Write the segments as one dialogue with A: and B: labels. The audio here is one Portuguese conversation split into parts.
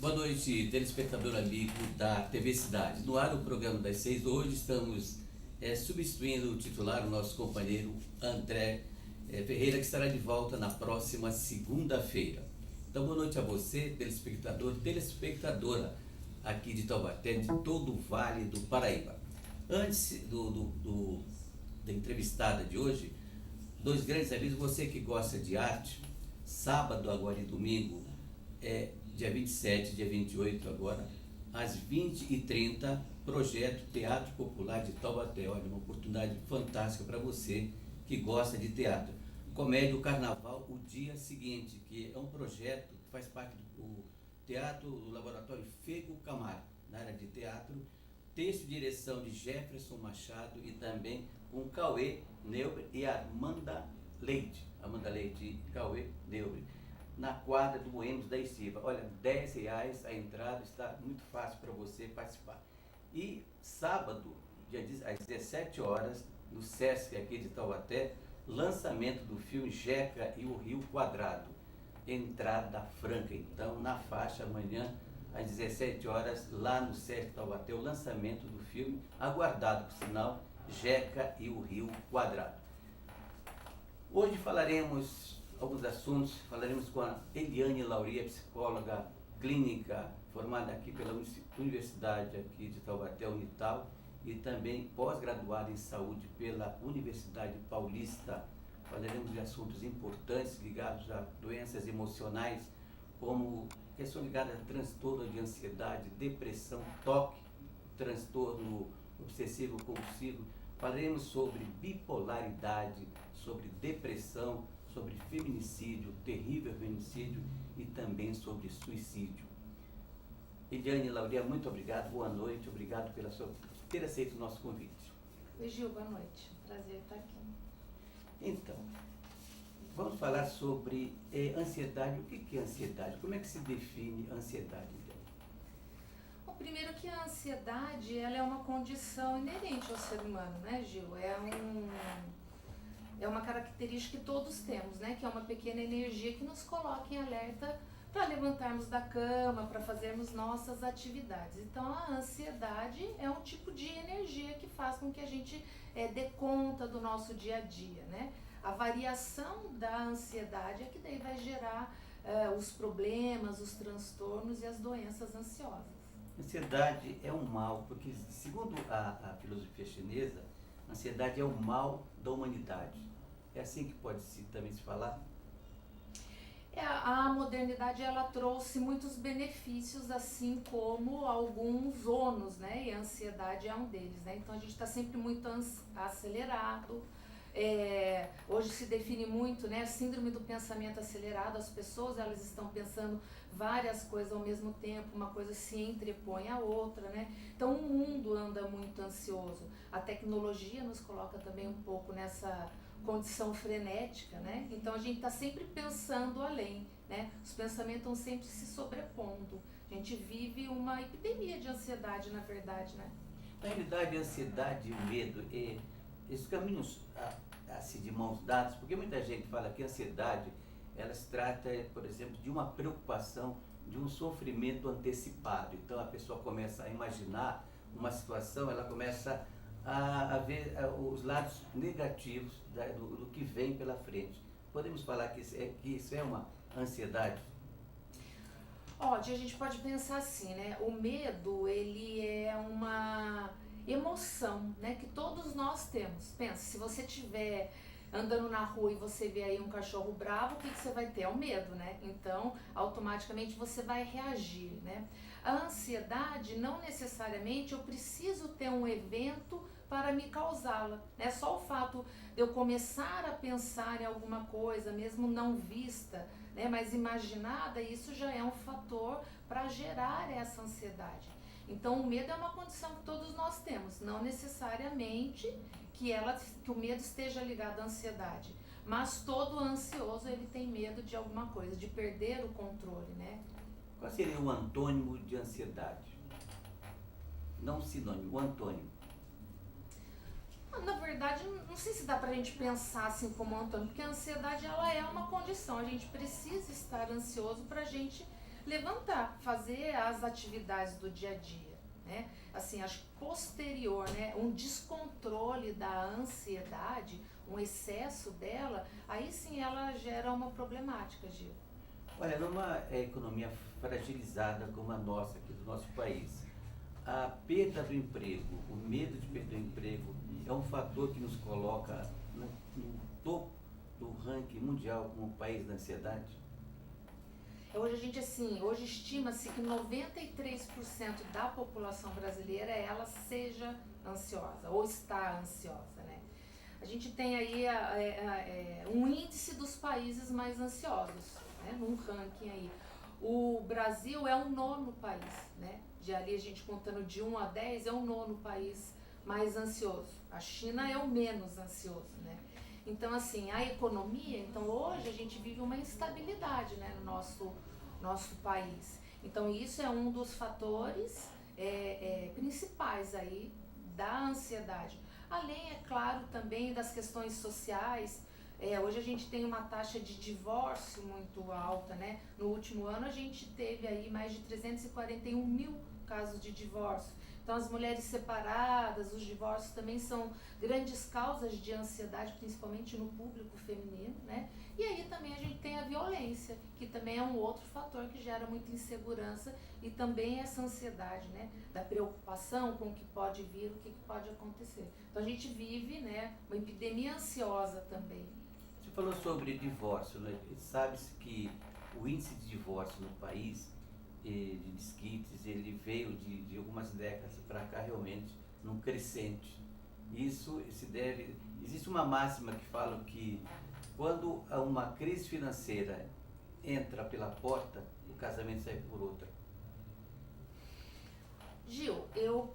A: Boa noite, telespectador amigo da TV Cidade. No ar, o programa das 6. Hoje estamos substituindo o titular, o nosso companheiro André Ferreira, que estará de volta na próxima segunda-feira. Então, boa noite a você, telespectador, telespectadora aqui de Taubaté, de todo o Vale do Paraíba. Antes da entrevistada de hoje, dois grandes avisos. Você que gosta de arte, sábado agora e domingo, dia 27, dia 28 agora, às 20h30, projeto Teatro Popular de Taubaté. Olha, uma oportunidade fantástica para você que gosta de teatro. Comédia, o Carnaval, o dia seguinte, que é um projeto que faz parte do teatro do Laboratório Fego Camargo, na área de teatro, texto e direção de Jefferson Machado e também com Cauê Neubre e Amanda Leite e Cauê Neubre, na quadra do Moemos da Estiva. Olha, R$10 a entrada, está muito fácil para você participar. E sábado, às 17 horas, no Sesc aqui de Taubaté, lançamento do filme Jeca e o Rio Quadrado, entrada franca. Então, na faixa, amanhã, às 17 horas, lá no Sesc Taubaté, o lançamento do filme, aguardado, por sinal, Jeca e o Rio Quadrado. Hoje falaremos alguns assuntos, falaremos com a Eliane Lauria, psicóloga clínica, formada aqui pela Universidade aqui de Taubaté, Unital, e também pós-graduada em saúde pela Universidade Paulista. Falaremos de assuntos importantes ligados a doenças emocionais, como questão ligada a transtorno de ansiedade, depressão, toque, transtorno obsessivo-compulsivo. Falaremos sobre bipolaridade, sobre depressão, sobre feminicídio, terrível feminicídio e também sobre suicídio. Eliane Lauria, muito obrigado, boa noite, obrigado por ter aceito o nosso convite.
B: Oi, Gil, boa noite, prazer estar aqui.
A: Então, vamos falar sobre ansiedade. O que é ansiedade? Como é que se define ansiedade, Eliane?
B: Bom, primeiro que a ansiedade, ela é uma condição inerente ao ser humano, né, Gil? É uma característica que todos temos, né? Que é uma pequena energia que nos coloca em alerta para levantarmos da cama, para fazermos nossas atividades. Então, a ansiedade é um tipo de energia que faz com que a gente dê conta do nosso dia a dia, né? A variação da ansiedade é que daí vai gerar os problemas, os transtornos e as doenças ansiosas.
A: Ansiedade é um mal, porque segundo a filosofia chinesa, a ansiedade é o mal da humanidade. É assim que pode também se falar?
B: A modernidade, ela trouxe muitos benefícios, assim como alguns ônus, né? E a ansiedade é um deles, né? Então a gente está sempre muito acelerado. Hoje se define muito, né, síndrome do pensamento acelerado. As pessoas, elas estão pensando várias coisas ao mesmo tempo, uma coisa se entrepõe à outra, né? Então o mundo anda muito ansioso. A tecnologia nos coloca também um pouco nessa condição frenética, né? Então a gente está sempre pensando além, né? Os pensamentos estão sempre se sobrepondo. A gente vive uma epidemia de ansiedade, na verdade, né?
A: Na realidade, a ansiedade e o medo, esses caminhos assim, de mãos dadas, porque muita gente fala que a ansiedade, ela se trata, por exemplo, de uma preocupação, de um sofrimento antecipado. Então a pessoa começa a imaginar uma situação, ela começa a ver os lados negativos do que vem pela frente. Podemos falar que isso é uma ansiedade?
B: A gente pode pensar assim, né? O medo, ele é uma emoção, né, que todos nós temos. Pensa, se você estiver andando na rua e você vê aí um cachorro bravo, o que você vai ter? É o medo, né? Então, automaticamente você vai reagir, né? A ansiedade, não necessariamente eu preciso ter um evento para me causá-la, né? Só o fato de eu começar a pensar em alguma coisa, mesmo não vista, né, mas imaginada, isso já é um fator para gerar essa ansiedade. Então, o medo é uma condição que todos nós temos, não necessariamente que o medo esteja ligado à ansiedade, mas todo ansioso, ele tem medo de alguma coisa, de perder o controle, né?
A: Qual seria o antônimo de ansiedade? Não sinônimo, o antônimo.
B: Na verdade, não sei se dá pra gente pensar assim como antônimo, porque a ansiedade, ela é uma condição, a gente precisa estar ansioso pra gente levantar, fazer as atividades do dia a dia, né? Assim, acho que posterior, né? Um descontrole da ansiedade, um excesso dela, aí sim ela gera uma problemática, Gil.
A: Olha, numa economia fragilizada como a nossa, aqui do nosso país, a perda do emprego, o medo de perder o emprego, é um fator que nos coloca no topo do ranking mundial como país da ansiedade?
B: Hoje a gente, assim, hoje estima-se que 93% da população brasileira, ela seja ansiosa, ou está ansiosa, né? A gente tem aí um índice dos países mais ansiosos, né? Num ranking aí. O Brasil é o nono país, né? De ali a gente contando de 1 a 10, é o nono país mais ansioso. A China é o menos ansioso, né? Então, assim, a economia, então hoje a gente vive uma instabilidade, né, no nosso país. Então, isso é um dos fatores principais aí da ansiedade. Além, é claro, também das questões sociais. Hoje a gente tem uma taxa de divórcio muito alta, né? No último ano a gente teve aí mais de 341 mil casos de divórcio. Então as mulheres separadas, os divórcios também são grandes causas de ansiedade, principalmente no público feminino, né? E aí também a gente tem a violência, que também é um outro fator que gera muita insegurança e também essa ansiedade, né? Da preocupação com o que pode vir, o que pode acontecer. Então a gente vive, né, uma epidemia ansiosa também.
A: Você falou sobre divórcio, né? Sabe-se que o índice de divórcio no país, de desquites, ele veio de algumas décadas para cá realmente num crescente. Isso se deve... Existe uma máxima que fala que quando uma crise financeira entra pela porta, o casamento sai por outra.
B: Gil, eu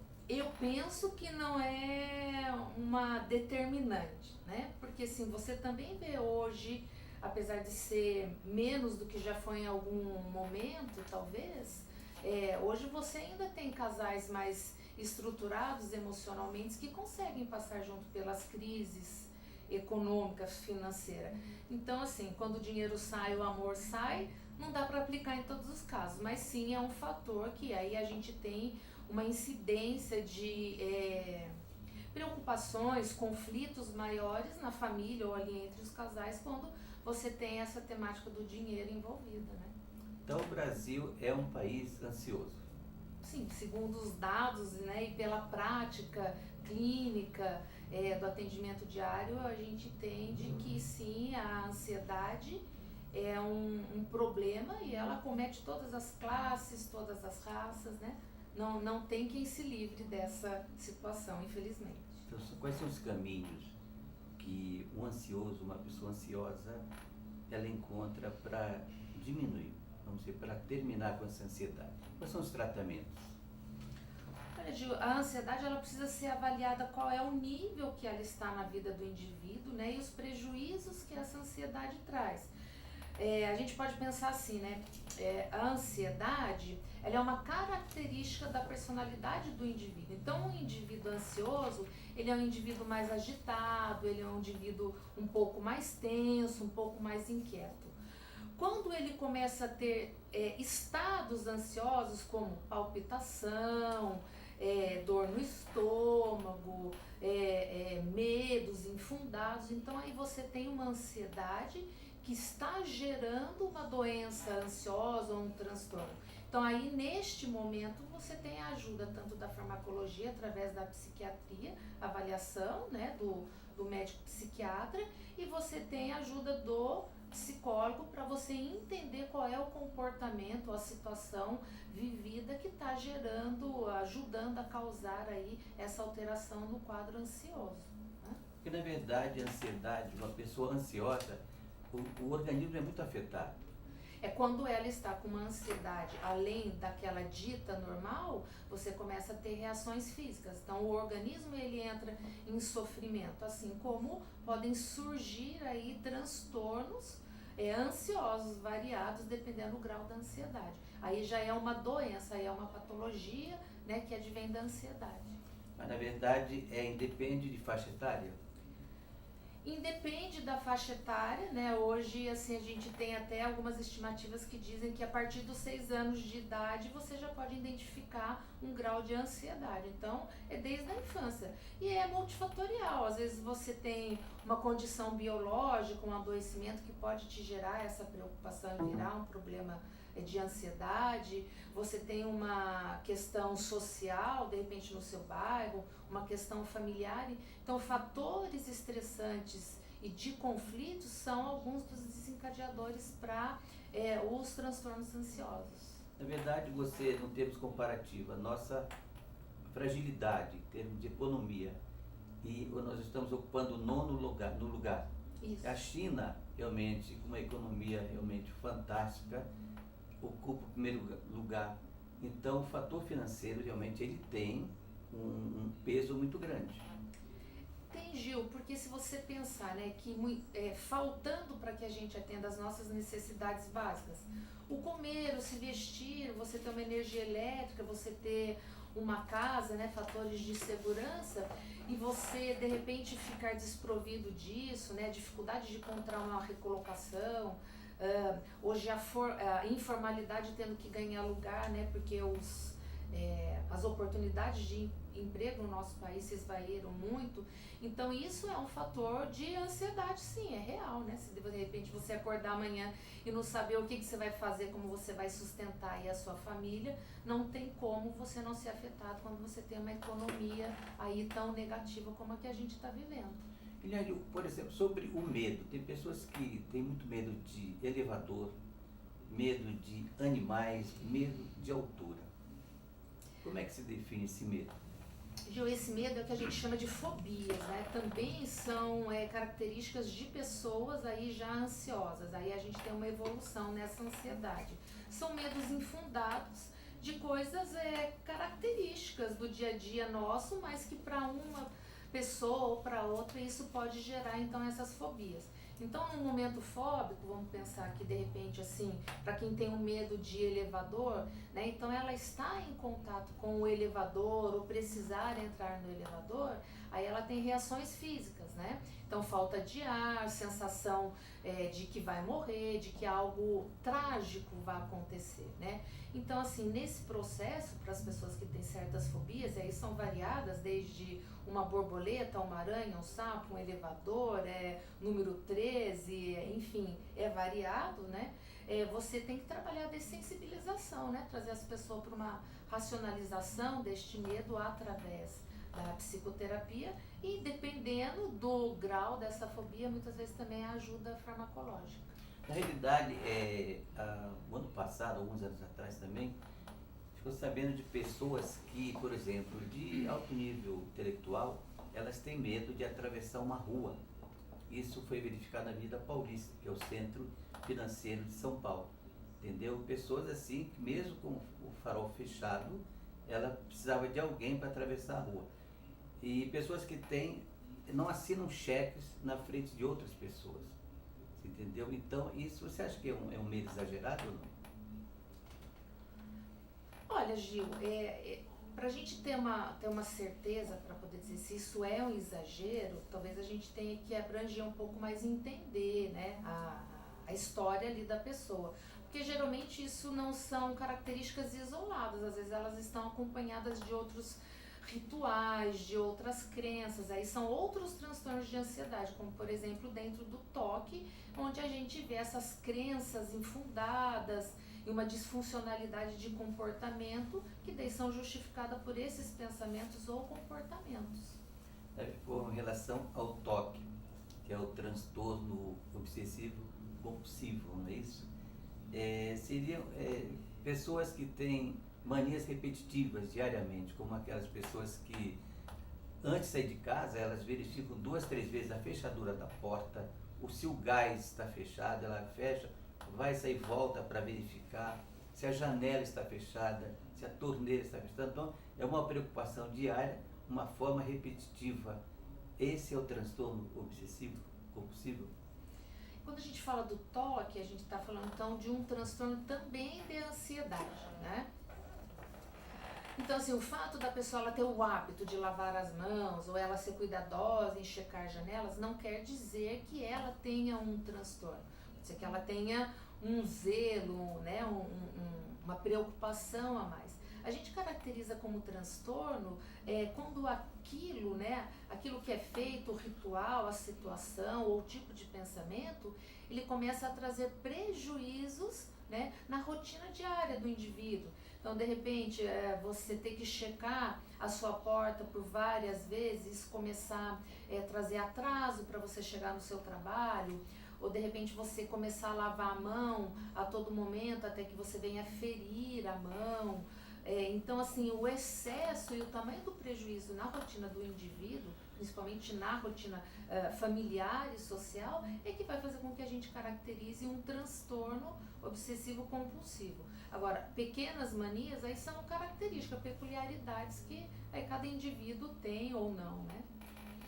B: penso que não é uma determinante, né? Porque assim, você também vê hoje, apesar de ser menos do que já foi em algum momento, talvez, hoje você ainda tem casais mais estruturados emocionalmente que conseguem passar junto pelas crises econômicas, financeiras. Então, assim, quando o dinheiro sai, o amor sai, não dá para aplicar em todos os casos, mas sim é um fator que aí a gente tem uma incidência de preocupações, conflitos maiores na família ou ali entre os casais quando você tem essa temática do dinheiro envolvida, né?
A: Então o Brasil é um país ansioso.
B: Sim, segundo os dados, né, e pela prática clínica do atendimento diário, a gente entende que sim, a ansiedade é um problema e ela acomete todas as classes, todas as raças, né? Não tem quem se livre dessa situação, infelizmente.
A: Então, quais são os caminhos que um ansioso, uma pessoa ansiosa, ela encontra para diminuir, vamos dizer, para terminar com essa ansiedade? Quais são os tratamentos?
B: Olha, Gil, a ansiedade ela precisa ser avaliada qual é o nível que ela está na vida do indivíduo, né, e os prejuízos que essa ansiedade traz. A gente pode pensar assim, né? A ansiedade, ela é uma característica da personalidade do indivíduo. Então, o indivíduo ansioso, ele é um indivíduo mais agitado, ele é um indivíduo um pouco mais tenso, um pouco mais inquieto. Quando ele começa a ter estados ansiosos, como palpitação, dor no estômago, medos infundados, então aí você tem uma ansiedade que está gerando uma doença ansiosa ou um transtorno. Então aí neste momento você tem a ajuda tanto da farmacologia através da psiquiatria, avaliação, né, do médico psiquiatra, e você tem a ajuda do psicólogo para você entender qual é o comportamento, a situação vivida que está gerando, ajudando a causar aí essa alteração no quadro ansioso, né?
A: Porque na verdade a ansiedade, uma pessoa ansiosa, o organismo é muito afetado.
B: É quando ela está com uma ansiedade além daquela dita normal, você começa a ter reações físicas. Então o organismo ele entra em sofrimento, assim como podem surgir aí transtornos ansiosos variados dependendo do grau da ansiedade. Aí já é uma doença, aí é uma patologia, né, que advém da ansiedade.
A: Mas na verdade independe de faixa etária?
B: Independe da faixa etária, né? Hoje, assim, a gente tem até algumas estimativas que dizem que a partir dos 6 anos de idade você já pode identificar um grau de ansiedade. Então, é desde a infância. E é multifatorial. Às vezes você tem uma condição biológica, um adoecimento que pode te gerar essa preocupação e virar um problema de ansiedade. Você tem uma questão social, de repente no seu bairro, uma questão familiar. Então, fatores estressantes e de conflitos são alguns dos desencadeadores para os transtornos ansiosos.
A: Na verdade, você, no termos comparativo, a nossa fragilidade em termos de economia, e nós estamos ocupando o nono lugar, no lugar.
B: Isso.
A: A China, realmente, com uma economia realmente fantástica, ocupa o primeiro lugar. Então, o fator financeiro, realmente, ele tem um peso muito grande.
B: Tem, Gil, porque se você pensar, né, que faltando para que a gente atenda às nossas necessidades básicas, o comer, o se vestir, você ter uma energia elétrica, você ter uma casa, né, fatores de segurança, e você de repente ficar desprovido disso, né, dificuldade de encontrar uma recolocação, hoje a informalidade tendo que ganhar lugar, né, porque as oportunidades de emprego no nosso país se esvaíram muito. Então isso é um fator de ansiedade, sim, é real, né? Se de repente você acordar amanhã e não saber o que você vai fazer, como você vai sustentar aí a sua família, não tem como você não ser afetado quando você tem uma economia aí tão negativa como a que a gente está vivendo.
A: Guilherme, por exemplo, sobre o medo, tem pessoas que têm muito medo de elevador, medo de animais, medo de altura. Como é que se define esse medo?
B: Gil, esse medo é o que a gente chama de fobias, né? Também são características de pessoas aí já ansiosas. Aí a gente tem uma evolução nessa ansiedade. São medos infundados de coisas características do dia a dia nosso, mas que para uma pessoa ou para outra isso pode gerar então essas fobias. Então, num momento fóbico, vamos pensar que de repente, assim, para quem tem um medo de elevador, né, então ela está em contato com o elevador ou precisar entrar no elevador, aí ela tem reações físicas, né? Então, falta de ar, sensação de que vai morrer, de que algo trágico vai acontecer, né? Então, assim, nesse processo, para as pessoas que têm certas fobias, aí são variadas, desde uma borboleta, uma aranha, um sapo, um elevador, número 13, enfim, é variado, né? Você tem que trabalhar a dessensibilização, né? Trazer as pessoas para uma racionalização deste medo através da psicoterapia e, dependendo do grau dessa fobia, muitas vezes também a ajuda farmacológica.
A: Na realidade, o ano passado, alguns anos atrás também, ficou sabendo de pessoas que, por exemplo, de alto nível intelectual, elas têm medo de atravessar uma rua. Isso foi verificado na Avenida Paulista, que é o centro financeiro de São Paulo. Entendeu? Pessoas assim, que mesmo com o farol fechado, ela precisava de alguém para atravessar a rua. E pessoas que não assinam cheques na frente de outras pessoas. Entendeu? Então, isso você acha que é um medo exagerado ou não?
B: Olha, Gil, para a gente ter uma certeza para poder dizer se isso é um exagero, talvez a gente tenha que abranger um pouco mais e entender, né, a história ali da pessoa. Porque geralmente isso não são características isoladas, às vezes elas estão acompanhadas de outros rituais, de outras crenças, aí são outros transtornos de ansiedade, como por exemplo dentro do toque, onde a gente vê essas crenças infundadas e uma disfuncionalidade de comportamento que daí são justificadas por esses pensamentos ou comportamentos.
A: Com relação ao toque, que é o transtorno obsessivo compulsivo, não é isso? Seriam pessoas que têm manias repetitivas diariamente, como aquelas pessoas que antes de sair de casa, elas verificam 2, 3 vezes a fechadura da porta, ou se o gás está fechado, ela fecha, vai sair e volta para verificar se a janela está fechada, se a torneira está fechada. Então, é uma preocupação diária, uma forma repetitiva. Esse é o transtorno obsessivo compulsivo?
B: Quando a gente fala do toque, a gente está falando então de um transtorno também de ansiedade, né? Então, assim, o fato da pessoa ela ter o hábito de lavar as mãos ou ela ser cuidadosa em checar janelas não quer dizer que ela tenha um transtorno. Pode ser que ela tenha um zelo, né, uma preocupação a mais. A gente caracteriza como transtorno quando aquilo, né, aquilo que é feito, o ritual, a situação ou o tipo de pensamento, ele começa a trazer prejuízos, né, na rotina diária do indivíduo. Então, de repente, você ter que checar a sua porta por várias vezes, começar a trazer atraso para você chegar no seu trabalho, ou de repente você começar a lavar a mão a todo momento até que você venha ferir a mão. Então, assim, o excesso e o tamanho do prejuízo na rotina do indivíduo, principalmente na rotina familiar e social, é que vai fazer com que a gente caracterize um transtorno obsessivo compulsivo. Agora, pequenas manias aí são características, peculiaridades que aí cada indivíduo tem ou não, né?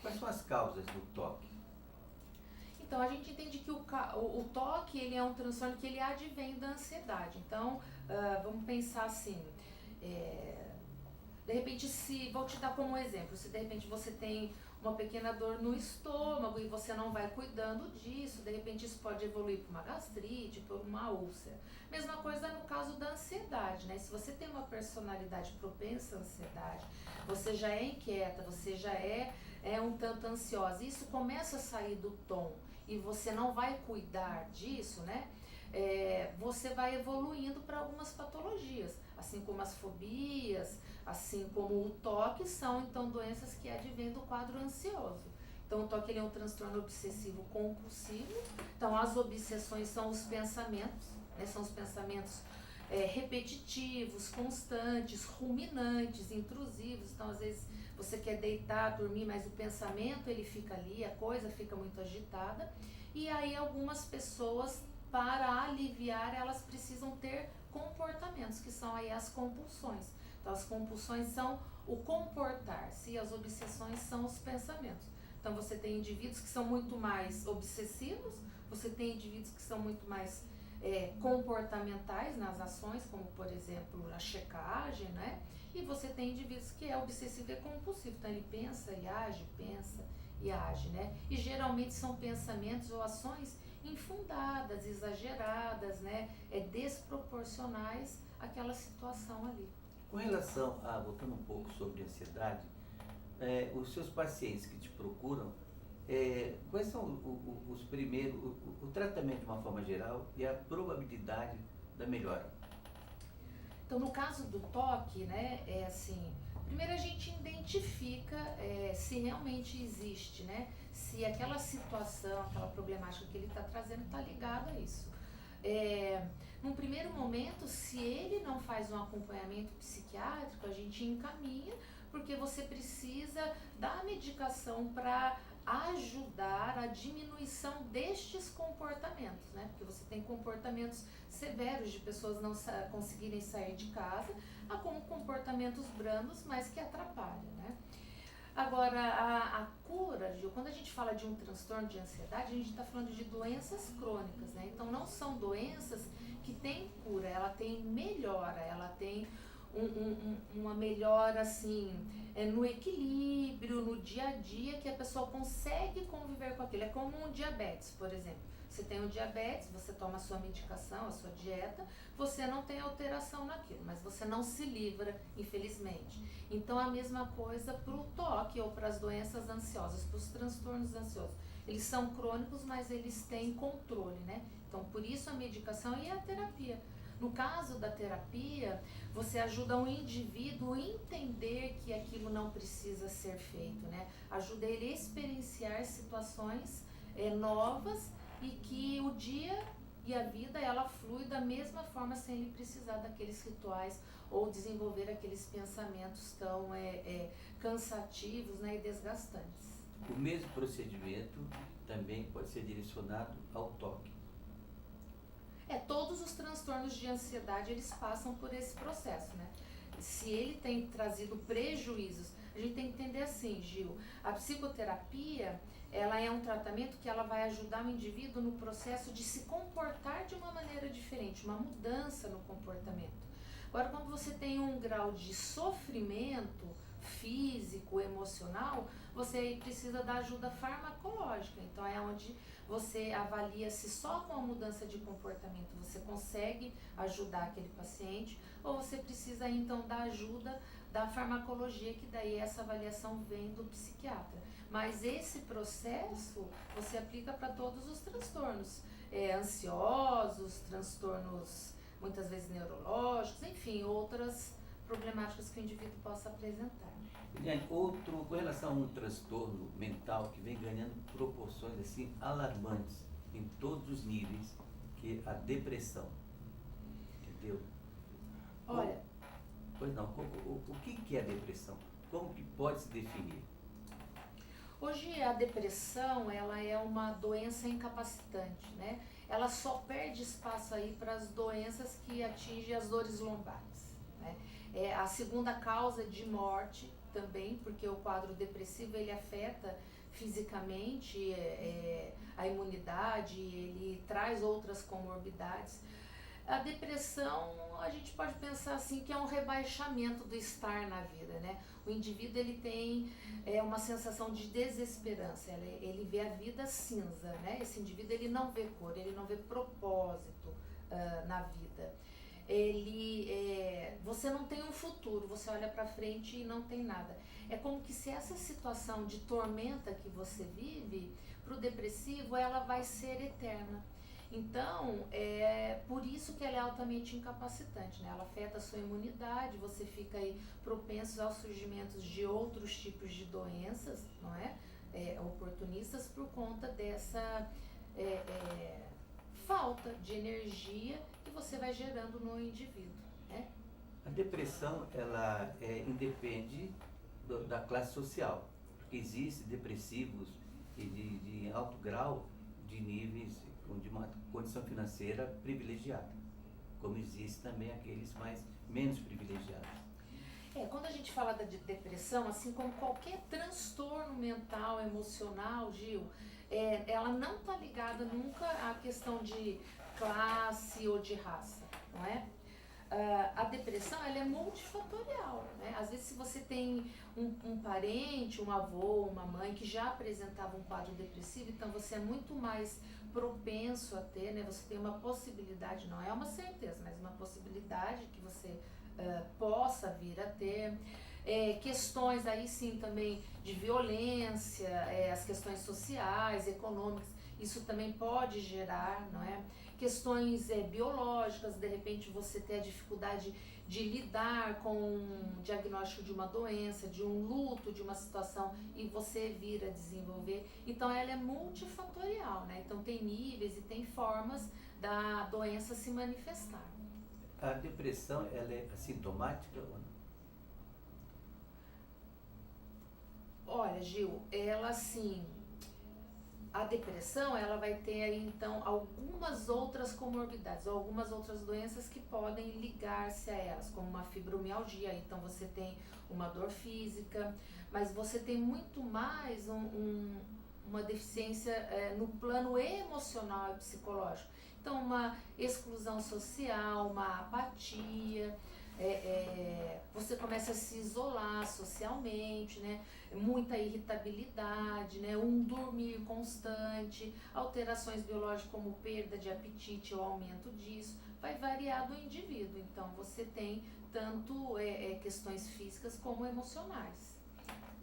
A: Quais são as causas do toque?
B: Então, a gente entende que o toque ele é um transtorno que ele advém da ansiedade. Então, vamos pensar assim, de repente, vou te dar como exemplo, se de repente você tem uma pequena dor no estômago e você não vai cuidando disso, de repente isso pode evoluir para uma gastrite, para uma úlcera. Mesma coisa no caso da ansiedade, né? Se você tem uma personalidade propensa à ansiedade, você já é inquieta, você já é um tanto ansiosa, isso começa a sair do tom e você não vai cuidar disso, né? Você vai evoluindo para algumas patologias, assim como as fobias, assim como o toque, são então doenças que advêm do quadro ansioso. Então o toque ele é um transtorno obsessivo compulsivo. Então as obsessões são os pensamentos, né? São os pensamentos repetitivos, constantes, ruminantes, intrusivos. Então às vezes você quer deitar, dormir, mas o pensamento ele fica ali, a coisa fica muito agitada. E aí algumas pessoas, para aliviar, elas precisam ter comportamentos, que são aí as compulsões. Então as compulsões são o comportar-se e as obsessões são os pensamentos. Então você tem indivíduos que são muito mais obsessivos, você tem indivíduos que são muito mais comportamentais nas ações, como por exemplo a checagem, né? E você tem indivíduos que é obsessivo e compulsivo, então ele pensa e age, né? E geralmente são pensamentos ou ações infundadas, exageradas, né? Desproporcionais àquela situação ali.
A: Com relação a, voltando um pouco sobre ansiedade, os seus pacientes que te procuram, quais são os primeiros, o tratamento de uma forma geral e a probabilidade da melhora?
B: Então, no caso do toque, né, primeiro a gente identifica se realmente existe, né, se aquela situação, aquela problemática que ele está trazendo está ligada a isso. Num primeiro momento, se ele não faz um acompanhamento psiquiátrico, a gente encaminha, porque você precisa da medicação para ajudar a diminuição destes comportamentos, né? Porque você tem comportamentos severos de pessoas não conseguirem sair de casa, como comportamentos brandos, mas que atrapalham, né? Agora, a cura, Gil, quando a gente fala de um transtorno de ansiedade, a gente está falando de doenças crônicas, né? Então, não são doenças que têm cura, ela tem melhora, ela tem uma melhora, assim, no equilíbrio, no dia a dia, que a pessoa consegue conviver com aquilo. É como um diabetes, por exemplo. Você tem um diabetes, você toma a sua medicação, a sua dieta, você não tem alteração naquilo, mas você não se livra, infelizmente. Então, a mesma coisa para o toque ou para as doenças ansiosas, para os transtornos ansiosos. Eles são crônicos, mas eles têm controle, né? Então, por isso a medicação e a terapia. No caso da terapia, você ajuda um indivíduo a entender que aquilo não precisa ser feito, né? Ajuda ele a experienciar situações novas e que o dia e a vida ela flui da mesma forma sem ele precisar daqueles rituais ou desenvolver aqueles pensamentos tão cansativos, né, e desgastantes.
A: O mesmo procedimento também pode ser direcionado ao toque.
B: Todos os transtornos de ansiedade, eles passam por esse processo, né? Se ele tem trazido prejuízos, a gente tem que entender assim, Gil, a psicoterapia, ela é um tratamento que ela vai ajudar o indivíduo no processo de se comportar de uma maneira diferente, uma mudança no comportamento. Agora, quando você tem um grau de sofrimento físico, emocional, você aí precisa da ajuda farmacológica. Então é onde você avalia se só com a mudança de comportamento você consegue ajudar aquele paciente, ou você precisa então da ajuda da farmacologia, que daí essa avaliação vem do psiquiatra. Mas esse processo você aplica para todos os transtornos, ansiosos, transtornos muitas vezes neurológicos, enfim, outras problemáticas que o indivíduo possa apresentar.
A: Eliane, outro, com relação a um transtorno mental que vem ganhando proporções assim alarmantes em todos os níveis, que é a depressão. Entendeu?
B: Olha,
A: Pois não, o que é a depressão? Como que pode se definir?
B: hoje a depressão, ela é uma doença incapacitante, né? Ela só perde espaço aí para as doenças que atingem as dores lombares, né? É a segunda causa de morte também, porque o quadro depressivo ele afeta fisicamente a imunidade, ele traz outras comorbidades. A depressão, a gente pode pensar assim que é um rebaixamento do estar na vida, né? O indivíduo ele tem uma sensação de desesperança, ele vê a vida cinza, né? Esse indivíduo ele não vê cor, ele não vê propósito na vida. Você não tem um futuro, você olha para frente e não tem nada. É como que se essa situação de tormenta que você vive, para o depressivo, ela vai ser eterna. Então, é por isso que ela é altamente incapacitante, né? Ela afeta a sua imunidade, você fica aí propenso ao surgimento de outros tipos de doenças, não é? Oportunistas por conta dessa falta de energia que você vai gerando no indivíduo, né?
A: A depressão, ela independe da classe social, porque existem depressivos de alto grau, de níveis de uma condição financeira privilegiada, como existe também aqueles menos privilegiados.
B: Quando a gente fala da depressão, assim como qualquer transtorno mental, emocional, Gil, ela não está ligada nunca à questão de classe ou de raça, não é? A depressão ela é multifatorial, né? Às vezes se você tem um parente, um avô, uma mãe que já apresentava um quadro depressivo, então você é muito mais propenso a ter, né? Você tem uma possibilidade, não é uma certeza, mas uma possibilidade que você possa vir a ter. Questões aí sim também de violência, as questões sociais, econômicas, isso também pode gerar, não é? Questões biológicas, de repente você ter a dificuldade de lidar com o diagnóstico de uma doença, de um luto, de uma situação e você vir a desenvolver. Então ela é multifatorial, né? Então tem níveis e tem formas da doença se manifestar.
A: A depressão, ela é assintomática ou não?
B: Olha, Gil, ela assim, a depressão ela vai ter aí então algumas outras comorbidades, ou algumas outras doenças que podem ligar-se a elas, como uma fibromialgia, então você tem uma dor física, mas você tem muito mais uma deficiência no plano emocional e psicológico. Então uma exclusão social, uma apatia, você começa a se isolar socialmente, né? Muita irritabilidade, né? Um dormir constante, alterações biológicas como perda de apetite ou aumento disso, vai variar do indivíduo. Então você tem tanto questões físicas como emocionais.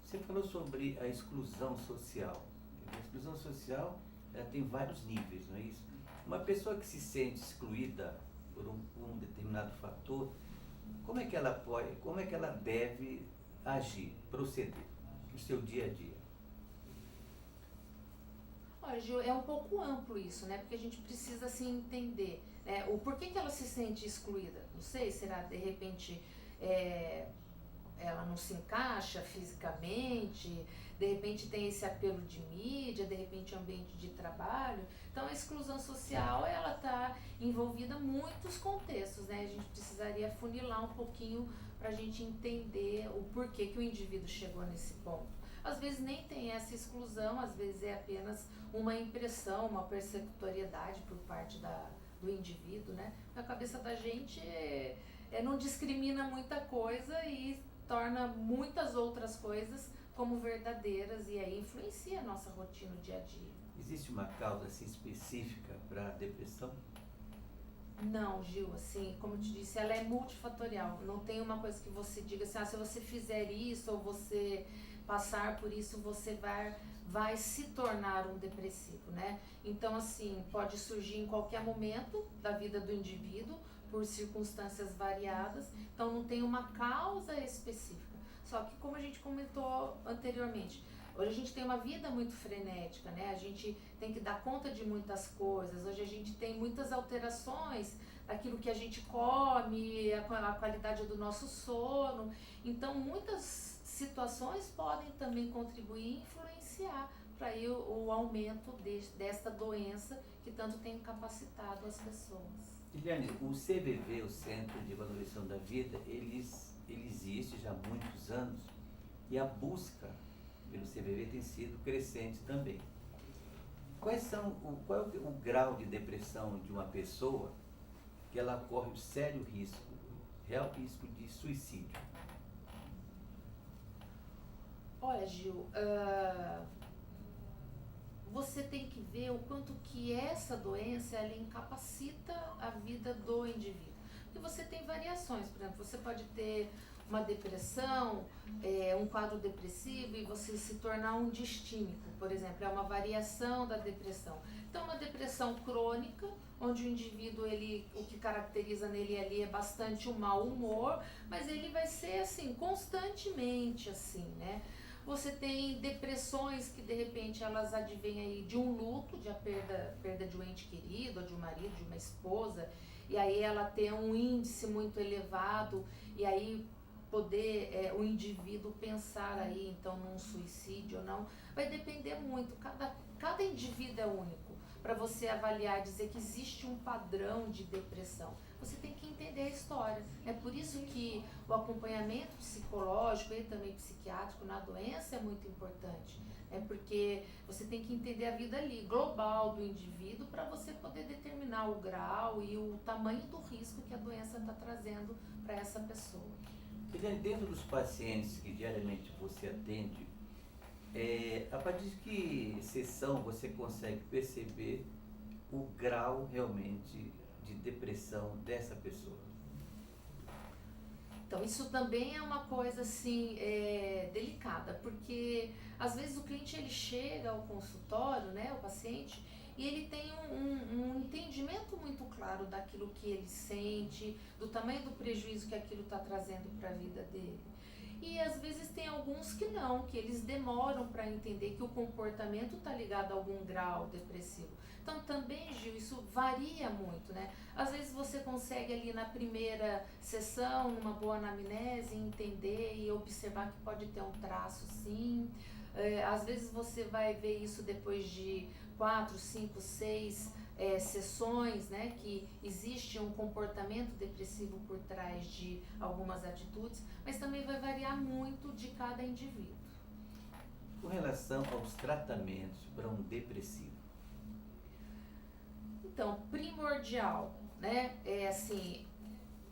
A: Você falou sobre a exclusão social. A exclusão social, ela tem vários níveis, não é isso? Uma pessoa que se sente excluída por um determinado fator, como é que ela deve agir, proceder no seu dia a dia?
B: Olha, Gil, é um pouco amplo isso, né? Porque a gente precisa assim entender, né? O porquê que ela se sente excluída. Não sei, será de repente ela não se encaixa fisicamente, de repente tem esse apelo de mídia, de repente ambiente de trabalho. Então a exclusão social, ela está envolvida em muitos contextos, né? A gente precisaria funilar um pouquinho para a gente entender o porquê que o indivíduo chegou nesse ponto. Às vezes nem tem essa exclusão, às vezes é apenas uma impressão, uma perceptoriedade por parte do indivíduo, né? Na cabeça da gente não discrimina muita coisa e torna muitas outras coisas como verdadeiras e aí influencia a nossa rotina, o dia a dia.
A: Existe uma causa assim, específica para a depressão?
B: Não, Gil, assim, como eu te disse, ela é multifatorial. Não tem uma coisa que você diga assim, se você fizer isso ou você passar por isso, você vai se tornar um depressivo, né? Então, assim, pode surgir em qualquer momento da vida do indivíduo, por circunstâncias variadas. Então, não tem uma causa específica. Só que, como a gente comentou anteriormente, hoje a gente tem uma vida muito frenética, né? A gente tem que dar conta de muitas coisas. Hoje a gente tem muitas alterações daquilo que a gente come, a qualidade do nosso sono. Então, muitas situações podem também contribuir e influenciar para o aumento desta doença que tanto tem incapacitado as pessoas.
A: Liliane, o CVV, o Centro de Valorização da Vida, ele existe já há muitos anos e a busca pelo CVV tem sido crescente também. Qual é o grau de depressão de uma pessoa que ela corre o sério risco, real risco de suicídio?
B: Olha, Gil, você tem que ver o quanto que essa doença ela incapacita a vida do indivíduo. Porque você tem variações, por exemplo, você pode ter uma depressão, um quadro depressivo e você se tornar um distímico, por exemplo, é uma variação da depressão. Então, uma depressão crônica, onde o indivíduo, o que caracteriza nele ali é bastante o mau humor, mas ele vai ser assim, constantemente assim, né? Você tem depressões que de repente elas advêm aí de um luto, de a perda de um ente querido, ou de um marido, de uma esposa, e aí ela tem um índice muito elevado, e aí poder o indivíduo pensar aí então num suicídio ou não, vai depender muito, cada indivíduo é único. Para você avaliar e dizer que existe um padrão de depressão, você tem que entender a história. É por isso que o acompanhamento psicológico e também psiquiátrico na doença é muito importante. É porque você tem que entender a vida ali, global do indivíduo, para você poder determinar o grau e o tamanho do risco que a doença está trazendo para essa pessoa.
A: Dentro dos pacientes que diariamente você atende, a partir de que sessão você consegue perceber o grau realmente de depressão dessa pessoa?
B: Então, isso também é uma coisa assim, delicada, porque às vezes o cliente ele chega ao consultório, né, o paciente, e ele tem um entendimento muito claro daquilo que ele sente, do tamanho do prejuízo que aquilo está trazendo para a vida dele. E às vezes tem alguns que não, que eles demoram para entender que o comportamento está ligado a algum grau depressivo. Então também, Gil, isso varia muito, né? Às vezes você consegue ali na primeira sessão, numa boa anamnese, entender e observar que pode ter um traço sim. Às vezes você vai ver isso depois de 4, 5, 6 sessões, né, que existe um comportamento depressivo por trás de algumas atitudes, mas também vai variar muito de cada indivíduo.
A: Com relação aos tratamentos para um depressivo?
B: Então, primordial, né, assim,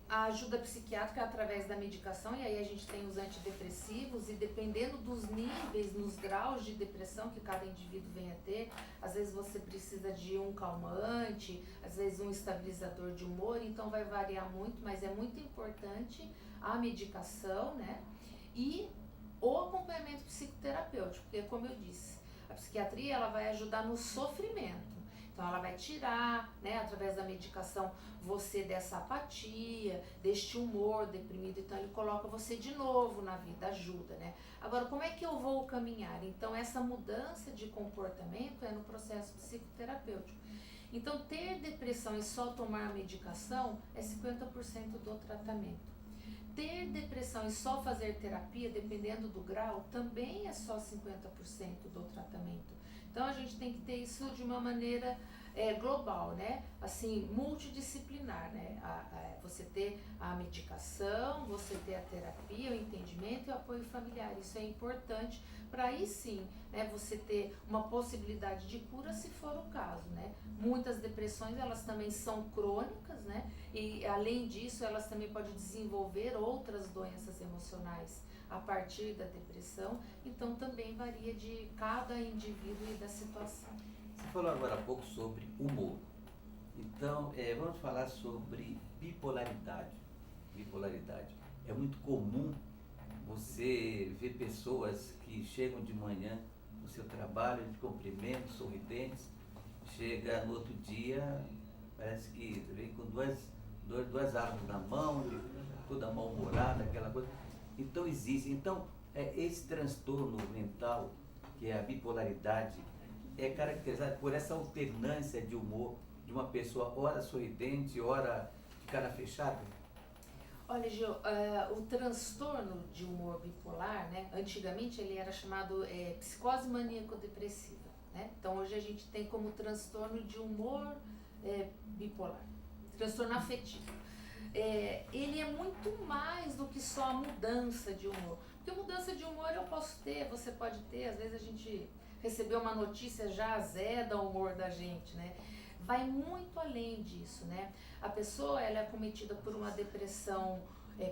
B: a ajuda psiquiátrica através da medicação, e aí a gente tem os antidepressivos, e dependendo dos níveis, nos graus de depressão que cada indivíduo vem a ter, às vezes você precisa de um calmante, às vezes um estabilizador de humor, então vai variar muito, mas é muito importante a medicação, né, e o acompanhamento psicoterapêutico, porque como eu disse, a psiquiatria ela vai ajudar no sofrimento. Então ela vai tirar, né, através da medicação, você dessa apatia, deste humor deprimido, então ele coloca você de novo na vida, ajuda, né? Agora, como é que eu vou caminhar? Então essa mudança de comportamento é no processo psicoterapêutico. Então ter depressão e só tomar medicação é 50% do tratamento. Ter depressão e só fazer terapia, dependendo do grau, também é só 50% do tratamento. Então a gente tem que ter isso de uma maneira global, né? Assim, multidisciplinar, né? Você ter a medicação, você ter a terapia, o entendimento e o apoio familiar. Isso é importante para aí sim, né, você ter uma possibilidade de cura se for o caso, né? Muitas depressões, elas também são crônicas, né? E além disso, elas também podem desenvolver outras doenças emocionais a partir da depressão, então também varia de cada indivíduo e da situação.
A: Você falou agora há pouco sobre humor. Então, vamos falar sobre bipolaridade. Bipolaridade. É muito comum você ver pessoas que chegam de manhã no seu trabalho, de cumprimento, sorridentes, chega no outro dia, parece que vem com duas armas na mão, toda mal-humorada, aquela coisa. Então existe. Então, esse transtorno mental, que é a bipolaridade, é caracterizado por essa alternância de humor de uma pessoa ora sorridente, ora de cara fechada.
B: Olha, Gil, o transtorno de humor bipolar, né, antigamente ele era chamado psicose maníaco-depressiva, né? Então hoje a gente tem como transtorno de humor bipolar, transtorno afetivo. Ele é muito mais do que só a mudança de humor, porque mudança de humor eu posso ter, você pode ter, às vezes a gente recebeu uma notícia já azeda o humor da gente, né? Vai muito além disso, né? A pessoa, ela é acometida por uma depressão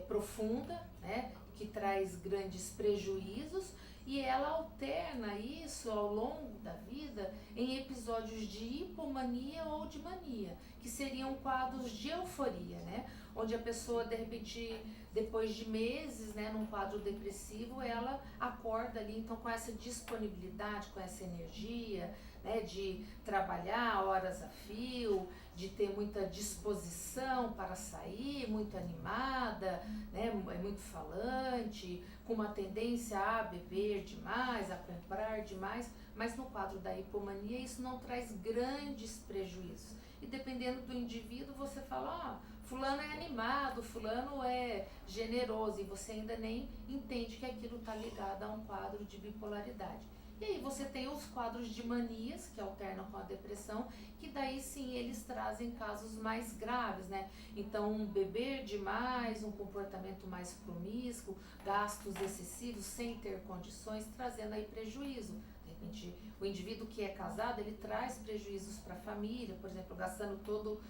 B: profunda, né? Que traz grandes prejuízos e ela alterna isso ao longo da vida em episódios de hipomania ou de mania, que seriam quadros de euforia, né? Onde a pessoa, de repente, depois de meses, né, num quadro depressivo, ela acorda ali, então, com essa disponibilidade, com essa energia, né, de trabalhar horas a fio, de ter muita disposição para sair, muito animada, né, muito falante, com uma tendência a beber demais, a comprar demais, mas no quadro da hipomania isso não traz grandes prejuízos. E dependendo do indivíduo, você fala, fulano é animado, fulano é generoso, e você ainda nem entende que aquilo está ligado a um quadro de bipolaridade. E aí você tem os quadros de manias, que alternam com a depressão, que daí sim eles trazem casos mais graves, né? Então, beber demais, um comportamento mais promíscuo, gastos excessivos sem ter condições, trazendo aí prejuízo. De repente, o indivíduo que é casado, ele traz prejuízos para a família, por exemplo, gastando todo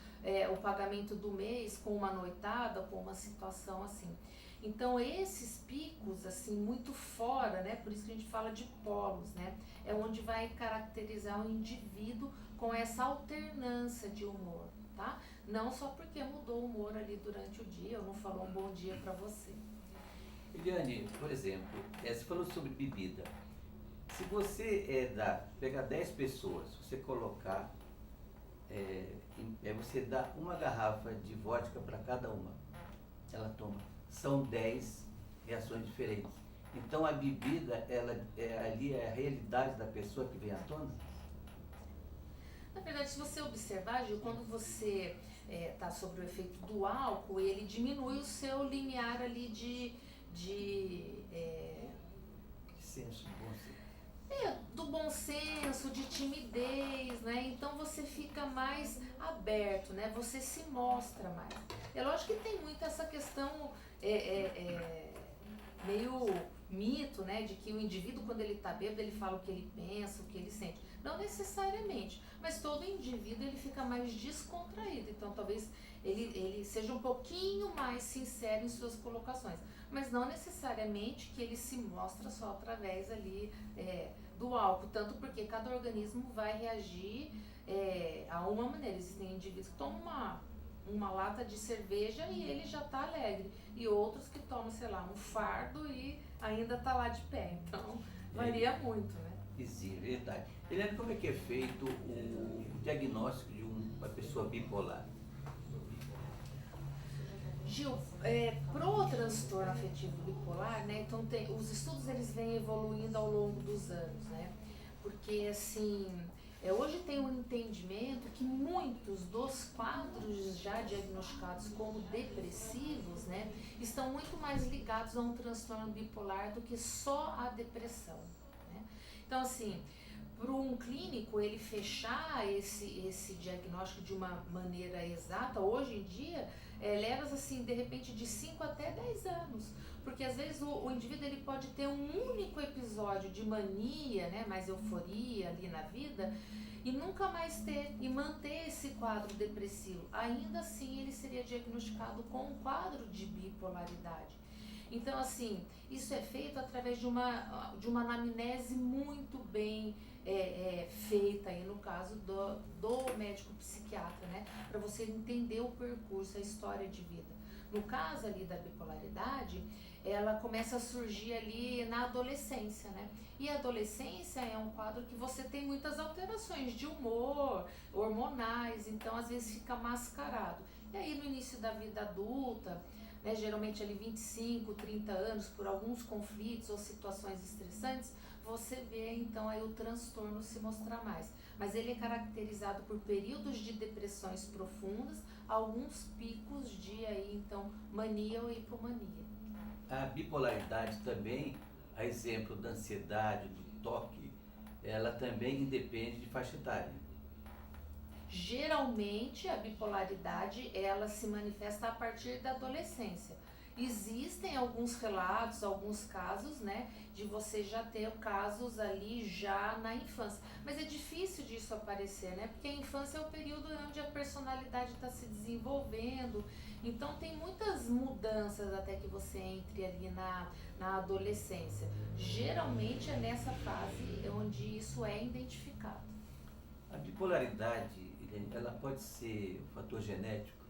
B: o pagamento do mês com uma noitada, com uma situação assim. Então, esses picos, assim, muito fora, né? Por isso que a gente fala de polos, né? É onde vai caracterizar o indivíduo com essa alternância de humor, tá? Não só porque mudou o humor ali durante o dia, ou não falou um bom dia para você.
A: Eliane, por exemplo, você falou sobre bebida. Se você pegar 10 pessoas, você colocar, você dá uma garrafa de vodka para cada uma, ela toma. São 10 reações diferentes. Então a bebida, ela ali é a realidade da pessoa que vem à tona?
B: Na verdade, se você observar, Gil, quando você está sob o efeito do álcool, ele diminui o seu limiar ali de
A: senso, bom senso.
B: Do bom senso, de timidez, né? Então você fica mais aberto, né? Você se mostra mais. É lógico que tem muito essa questão meio mito, né? De que o indivíduo, quando ele está bêbado, ele fala o que ele pensa, o que ele sente. Não necessariamente, mas todo indivíduo ele fica mais descontraído. Então talvez ele seja um pouquinho mais sincero em suas colocações. Mas não necessariamente que ele se mostra só através ali do álcool, tanto porque cada organismo vai reagir a uma maneira. Existem indivíduos que tomam uma lata de cerveja e ele já está alegre, e outros que tomam, sei lá, um fardo e ainda está lá de pé. Então varia muito, né?
A: Existe, verdade. Eliane, como é que é feito o diagnóstico de uma pessoa bipolar?
B: Gil, pro transtorno afetivo bipolar, né, então os estudos eles vêm evoluindo ao longo dos anos, né, porque assim, hoje tem um entendimento que muitos dos quadros já diagnosticados como depressivos, né, estão muito mais ligados a um transtorno bipolar do que só a depressão, né. Então assim, para um clínico ele fechar esse diagnóstico de uma maneira exata, hoje em dia, leva assim, de repente, de 5 até 10 anos. Porque às vezes o indivíduo ele pode ter um único episódio de mania, né, mais euforia ali na vida, e nunca mais ter e manter esse quadro depressivo. Ainda assim, ele seria diagnosticado com um quadro de bipolaridade. Então, assim, isso é feito através de uma anamnese muito bem feita, aí no caso do médico psiquiatra, né? Para você entender o percurso, a história de vida. No caso ali da bipolaridade, ela começa a surgir ali na adolescência, né? E a adolescência é um quadro que você tem muitas alterações de humor, hormonais, então às vezes fica mascarado. E aí no início da vida adulta, né, geralmente ali 25, 30 anos, por alguns conflitos ou situações estressantes, você vê então aí o transtorno se mostrar mais. Mas ele é caracterizado por períodos de depressões profundas, alguns picos de aí então mania ou hipomania.
A: A bipolaridade também, a exemplo da ansiedade, do toque, ela também independe de faixa etária.
B: Geralmente a bipolaridade ela se manifesta a partir da adolescência. Existem alguns relatos, alguns casos, né, de você já ter casos ali já na infância. Mas é difícil disso aparecer, né, porque a infância é o período onde a personalidade está se desenvolvendo. Então tem muitas mudanças até que você entre ali na adolescência. Geralmente é nessa fase onde isso é identificado.
A: A bipolaridade, ela pode ser um fator genético?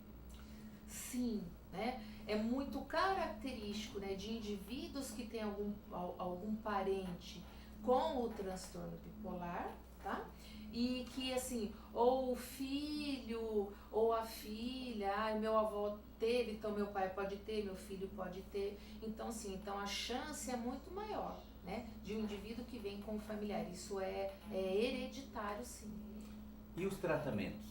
B: Sim, né? É muito característico, né, de indivíduos que têm algum parente com o transtorno bipolar, tá? E que assim, ou o filho ou a filha, meu avô teve, então meu pai pode ter, meu filho pode ter. Então sim, então a chance é muito maior, né, de um indivíduo que vem com um familiar. Isso é hereditário, sim.
A: E os tratamentos?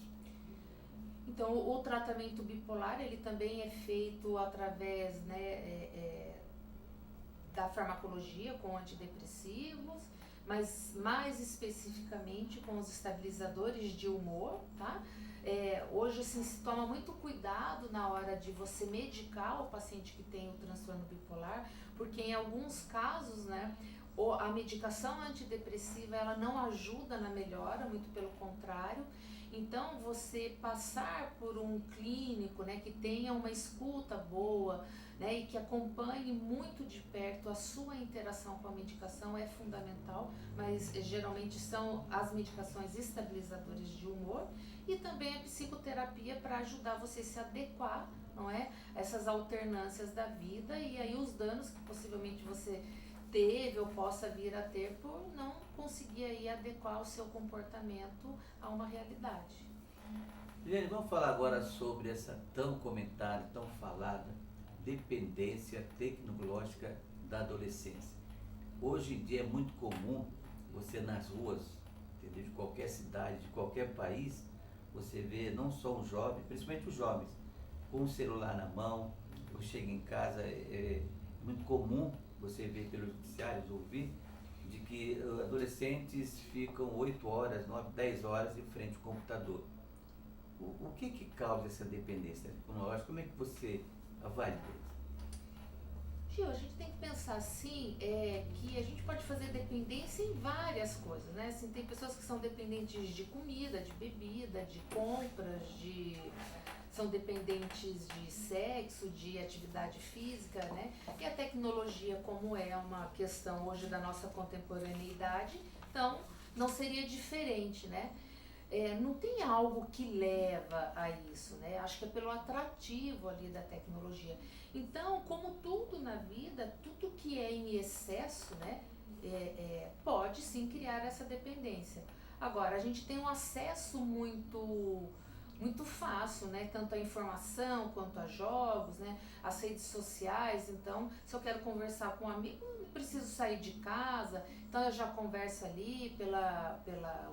B: Então, o tratamento bipolar, ele também é feito através, né, da farmacologia com antidepressivos, mas mais especificamente com os estabilizadores de humor, tá? Hoje, assim, se toma muito cuidado na hora de você medicar o paciente que tem o transtorno bipolar, porque em alguns casos, né, a medicação antidepressiva, ela não ajuda na melhora, muito pelo contrário. Então, você passar por um clínico, né, que tenha uma escuta boa, né, e que acompanhe muito de perto a sua interação com a medicação é fundamental, mas geralmente são as medicações estabilizadoras de humor e também a psicoterapia para ajudar você a se adequar, não é, a essas alternâncias da vida e aí os danos que possivelmente você teve ou possa vir a ter por não conseguir aí adequar o seu comportamento a uma realidade.
A: Juliane, vamos falar agora sobre essa tão comentada, tão falada dependência tecnológica da adolescência. Hoje em dia é muito comum você nas ruas, entendeu, de qualquer cidade, de qualquer país, você vê não só um jovem, principalmente os jovens, com o celular na mão, ou chega em casa, é muito comum você ver pelos noticiários, ouvir, de que adolescentes ficam 8 horas, 9, 10 horas em frente ao computador. O que causa essa dependência tecnológica? Como é que você avalia?
B: Gil, a gente tem que pensar assim, que a gente pode fazer dependência em várias coisas, né? Assim, tem pessoas que são dependentes de comida, de bebida, de compras, são dependentes de sexo, de atividade física, né? E a tecnologia, como é uma questão hoje da nossa contemporaneidade, então não seria diferente, né? Não tem algo que leva a isso, né? Acho que é pelo atrativo ali da tecnologia. Então, como tudo na vida, tudo que é em excesso, né? Pode sim criar essa dependência. Agora, a gente tem um acesso muito fácil, né? Tanto a informação quanto a jogos, né? As redes sociais. Então, se eu quero conversar com um amigo, não preciso sair de casa. Então, eu já converso ali pela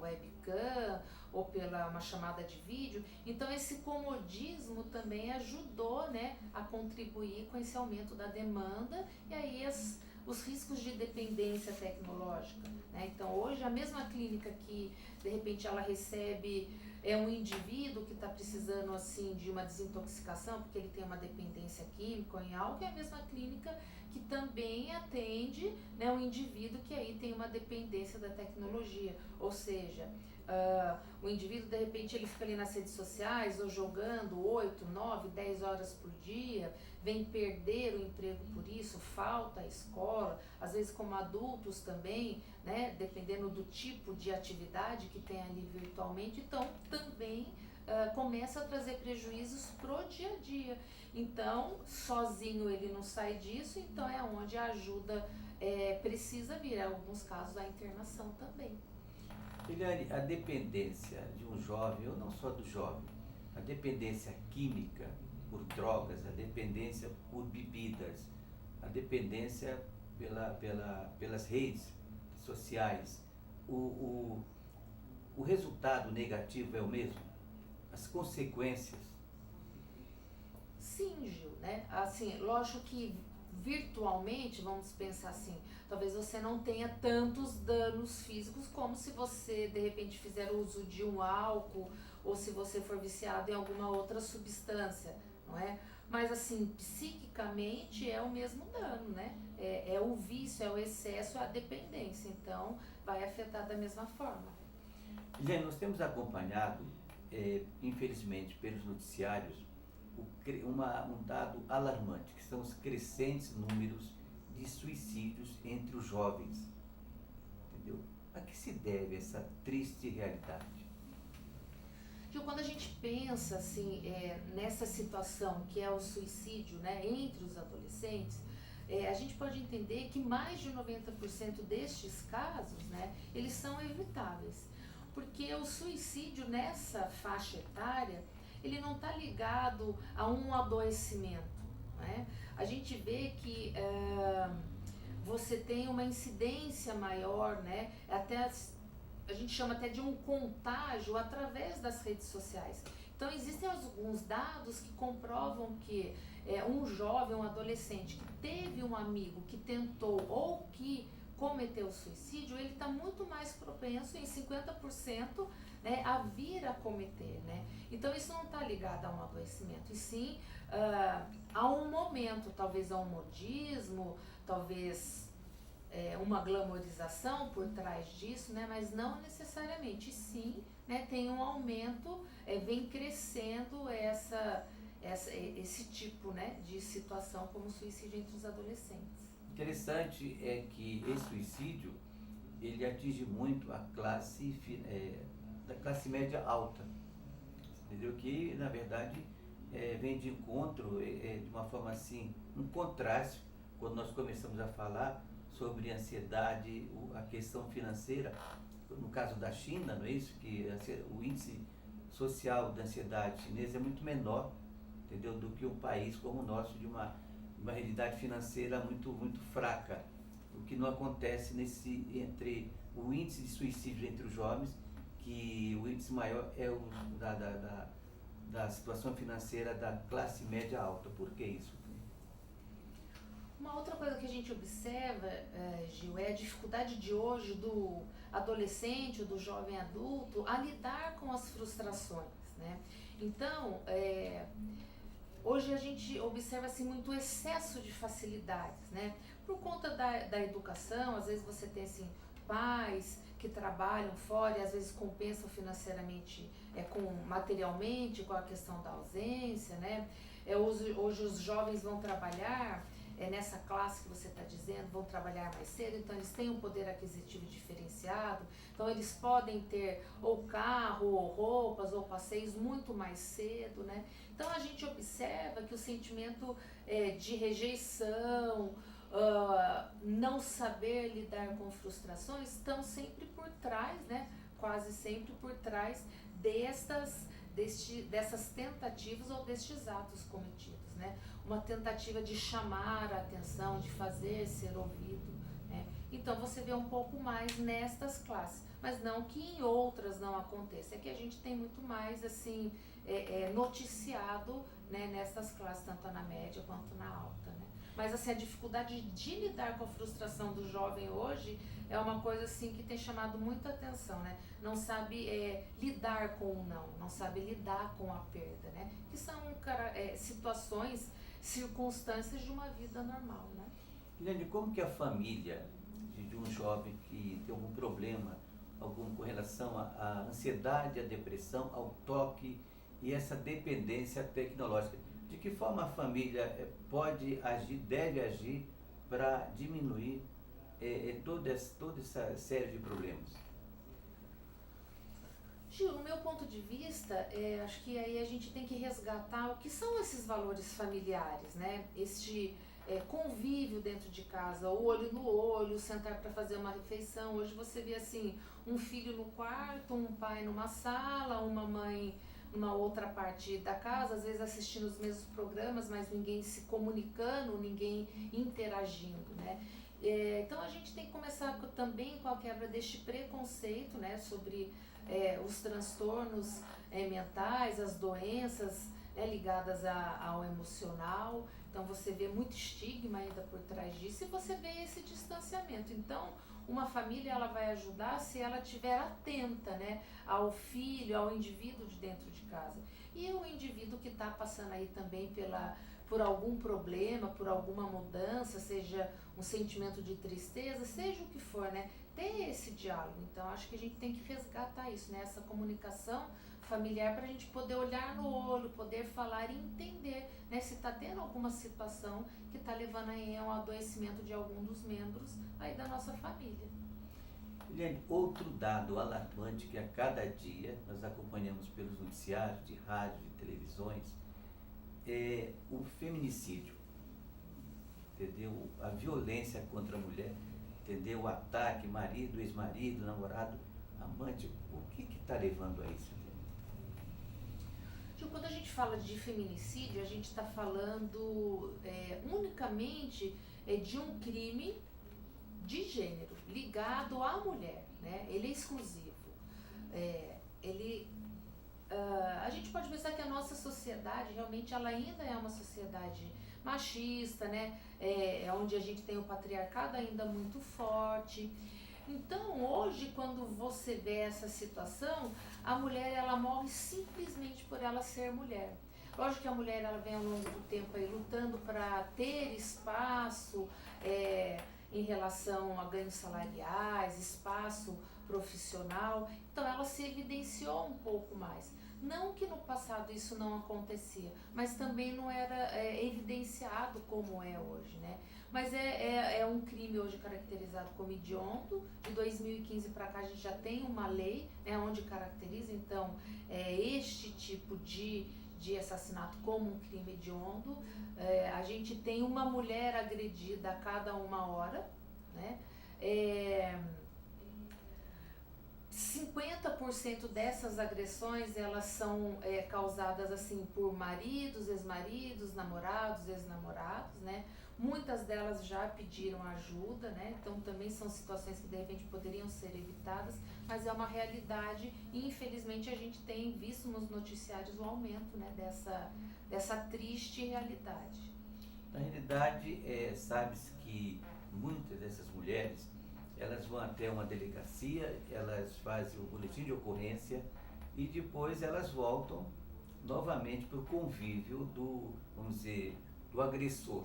B: webcam ou pela uma chamada de vídeo. Então, esse comodismo também ajudou, né, a contribuir com esse aumento da demanda e aí os riscos de dependência tecnológica, né? Então, hoje, a mesma clínica que, de repente, ela recebe um indivíduo que está precisando, assim, de uma desintoxicação, porque ele tem uma dependência química ou em álcool, é a mesma clínica que também atende, né, um indivíduo que aí tem uma dependência da tecnologia, ou seja, o indivíduo, de repente, ele fica ali nas redes sociais ou jogando 8, 9, 10 horas por dia, vem perder o emprego por isso, falta a escola, às vezes como adultos também, né, dependendo do tipo de atividade que tem ali virtualmente, então também começa a trazer prejuízos pro dia a dia. Então, sozinho ele não sai disso, então é onde a ajuda precisa vir, em alguns casos a internação também.
A: Eliane, a dependência de um jovem, ou não só do jovem, a dependência química por drogas, a dependência por bebidas, a dependência pelas redes sociais, o resultado negativo é o mesmo? As consequências?
B: Sim, Gil, né? Assim, lógico que virtualmente, vamos pensar assim, talvez você não tenha tantos danos físicos como se você de repente fizer uso de um álcool ou se você for viciado em alguma outra substância, não é? Mas assim, psiquicamente é o mesmo dano, né? É o vício, é o excesso, é a dependência, então vai afetar da mesma forma.
A: Eliane, nós temos acompanhado, infelizmente, pelos noticiários, um dado alarmante, que são os crescentes números de suicídios entre os jovens. Entendeu? A que se deve essa triste realidade?
B: Quando a gente pensa assim, nessa situação que é o suicídio, né, entre os adolescentes, a gente pode entender que mais de 90% destes casos, né, eles são evitáveis. Porque o suicídio nessa faixa etária, ele não está ligado a um adoecimento, né? A gente vê que você tem uma incidência maior, né? Até a gente chama até de um contágio através das redes sociais. Então existem alguns dados que comprovam que um jovem, um adolescente que teve um amigo que tentou ou que cometeu suicídio, ele está muito mais propenso, em 50%, né, a vir a cometer, né? Então isso não está ligado a um adoecimento, e sim a um momento, talvez a um modismo, talvez uma glamorização por trás disso, né, mas não necessariamente, sim, né, tem um aumento, vem crescendo esse tipo, né, de situação como suicídio entre os adolescentes.
A: Interessante é que esse suicídio, ele atinge muito a classe da classe média alta, entendeu? Que na verdade vem de encontro de uma forma assim, um contraste, quando nós começamos a falar sobre ansiedade, a questão financeira, no caso da China, não é isso? Que o índice social da ansiedade chinesa é muito menor, entendeu? Do que um país como o nosso, de uma realidade financeira muito, muito fraca, o que não acontece entre o índice de suicídio entre os jovens, que o índice maior é o da situação financeira da classe média alta. Por que isso?
B: Uma outra coisa que a gente observa, Gil, é a dificuldade de hoje do adolescente ou do jovem adulto a lidar com as frustrações, né? Então, hoje a gente observa assim, muito excesso de facilidades, né? Por conta da educação, às vezes você tem assim, pais que trabalham fora e às vezes compensam financeiramente, materialmente, com a questão da ausência, né? Hoje os jovens vão trabalhar, nessa classe que você está dizendo, vão trabalhar mais cedo, então eles têm um poder aquisitivo diferenciado, então eles podem ter ou carro, ou roupas, ou passeios muito mais cedo, né? Então a gente observa que o sentimento de rejeição, não saber lidar com frustrações, estão sempre por trás, né? Quase sempre por trás dessas tentativas ou destes atos cometidos, né? Uma tentativa de chamar a atenção, de fazer ser ouvido, né? Então você vê um pouco mais nestas classes, mas não que em outras não aconteça, é que a gente tem muito mais assim, noticiado, né, nessas classes, tanto na média quanto na alta, né? Mas assim, a dificuldade de lidar com a frustração do jovem hoje é uma coisa assim que tem chamado muita atenção, né? Não sabe lidar com o não sabe lidar com a perda, né? Que são situações, circunstâncias de uma vida normal, né?
A: Liliane, como que a família de um jovem que tem algum problema, algum com relação à ansiedade, à depressão, ao toque e essa dependência tecnológica, de que forma a família pode agir, deve agir para diminuir toda essa série de problemas?
B: Gil, no meu ponto de vista, acho que aí a gente tem que resgatar o que são esses valores familiares, né? Este convívio dentro de casa, o olho no olho, sentar para fazer uma refeição. Hoje você vê assim, um filho no quarto, um pai numa sala, uma mãe numa outra parte da casa, às vezes assistindo os mesmos programas, mas ninguém se comunicando, ninguém interagindo, né? Então a gente tem que começar também com a quebra deste preconceito, né, sobre os transtornos mentais, as doenças, né, ligadas ao emocional. Então você vê muito estigma ainda por trás disso e você vê esse distanciamento. Então uma família ela vai ajudar se ela estiver atenta, né, ao filho, ao indivíduo de dentro de casa. E o indivíduo que está passando aí também por algum problema, por alguma mudança, seja um sentimento de tristeza, seja o que for, né? Ter esse diálogo. Então, acho que a gente tem que resgatar isso, né? Essa comunicação familiar para a gente poder olhar no olho, poder falar e entender, né? Se está tendo alguma situação que está levando aí a um adoecimento de algum dos membros aí da nossa família.
A: Liliane, outro dado alarmante que a cada dia nós acompanhamos pelos noticiários de rádio, de televisões, é o feminicídio, entendeu? A violência contra a mulher, entendeu? O ataque, marido, ex-marido, namorado, amante, o que está levando a isso?
B: Quando a gente fala de feminicídio, a gente está falando unicamente de um crime de gênero ligado à mulher, né? Ele é exclusivo. A gente pode pensar que a nossa sociedade realmente ela ainda é uma sociedade machista, né? Onde a gente tem o patriarcado ainda muito forte. Então hoje quando você vê essa situação, a mulher ela morre simplesmente por ela ser mulher. Lógico que a mulher ela vem ao longo do tempo aí lutando para ter espaço em relação a ganhos salariais, espaço profissional, então ela se evidenciou um pouco mais. Não que no passado isso não acontecia, mas também não era evidenciado como é hoje, né? Mas é um crime hoje caracterizado como hediondo. De 2015 para cá a gente já tem uma lei, né, onde caracteriza então este tipo de assassinato como um crime hediondo. A gente tem uma mulher agredida a cada 1 hora, né? 50% dessas agressões elas são causadas assim por maridos, ex-maridos, namorados, ex-namorados, né? Muitas delas já pediram ajuda, né? Então também são situações que de repente poderiam ser evitadas, mas é uma realidade e infelizmente a gente tem visto nos noticiários o aumento, né, dessa triste realidade.
A: Na realidade, sabe-se que muitas dessas mulheres elas vão até uma delegacia, elas fazem o boletim de ocorrência e depois elas voltam novamente para o convívio vamos dizer, do agressor.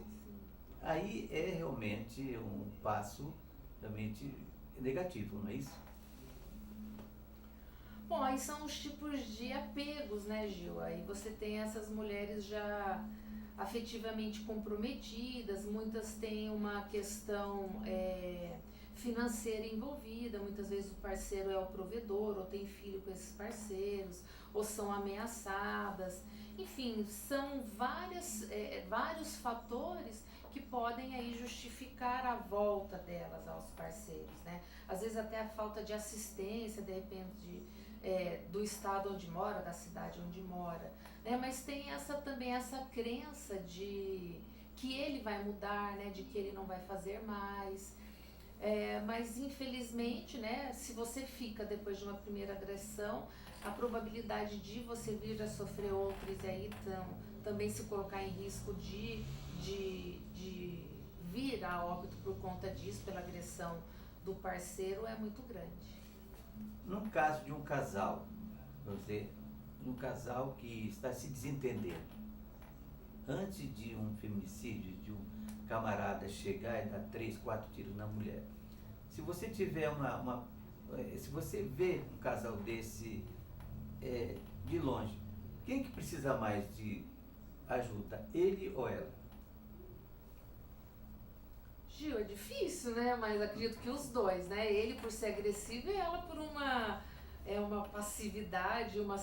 A: Aí é realmente um passo realmente negativo, não é isso?
B: Bom, aí são os tipos de apegos, né, Gil? Aí você tem essas mulheres já afetivamente comprometidas, muitas têm uma questão financeira envolvida, muitas vezes o parceiro é o provedor, ou tem filho com esses parceiros, ou são ameaçadas. Enfim, são vários fatores que podem aí justificar a volta delas aos parceiros, né? Às vezes até a falta de assistência, de repente, do estado onde mora, da cidade onde mora, né? Mas tem também essa crença de que ele vai mudar, né? De que ele não vai fazer mais. Mas infelizmente, né, se você fica depois de uma primeira agressão, a probabilidade de você vir a sofrer outras e aí também se colocar em risco de de vir a óbito por conta disso, pela agressão do parceiro, é muito grande.
C: No caso de um casal, um casal que está se desentendendo, antes de um feminicídio, de um camarada chegar e dar 3, 4 tiros na mulher, se você tiver se você vê um casal desse de longe, quem que precisa mais de ajuda, ele ou ela?
B: Gil, é difícil, né? Mas acredito que os dois, né? Ele por ser agressivo e ela por uma passividade, uma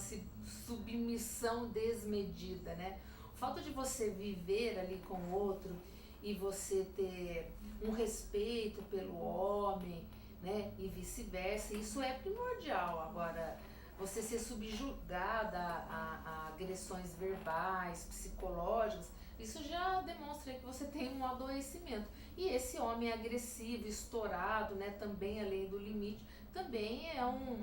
B: submissão desmedida, né? O fato de você viver ali com o outro e você ter um respeito pelo homem, né? E vice-versa, isso é primordial. Agora, você ser subjugada a agressões verbais, psicológicas, isso já demonstra que você tem um adoecimento. E esse homem agressivo, estourado, né, também além do limite, também é uma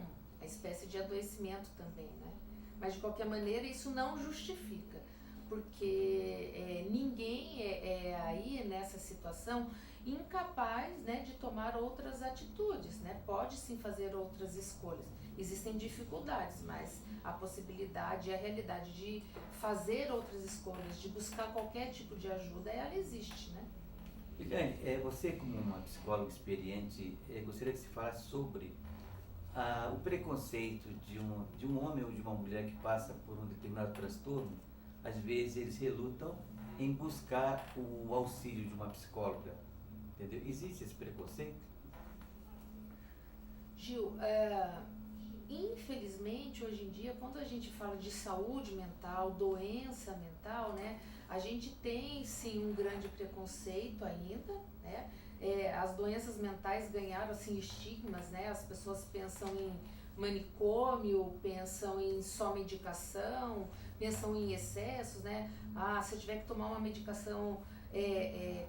B: espécie de adoecimento também, né? Mas de qualquer maneira isso não justifica, porque ninguém é aí nessa situação incapaz, né, de tomar outras atitudes, né? Pode sim fazer outras escolhas. Existem dificuldades, mas a possibilidade e a realidade de fazer outras escolhas, de buscar qualquer tipo de ajuda, ela existe, né?
C: Eliane, você como uma psicóloga experiente, gostaria que se falasse sobre o preconceito de um homem ou de uma mulher que passa por um determinado transtorno. Às vezes eles relutam em buscar o auxílio de uma psicóloga, entendeu? Existe esse preconceito?
B: Gil, infelizmente hoje em dia, quando a gente fala de saúde mental, doença mental, né, a gente tem sim um grande preconceito ainda, né? As doenças mentais ganharam assim estigmas, né? As pessoas pensam em manicômio, pensam em só medicação, pensam em excessos, né? Se eu tiver que tomar uma medicação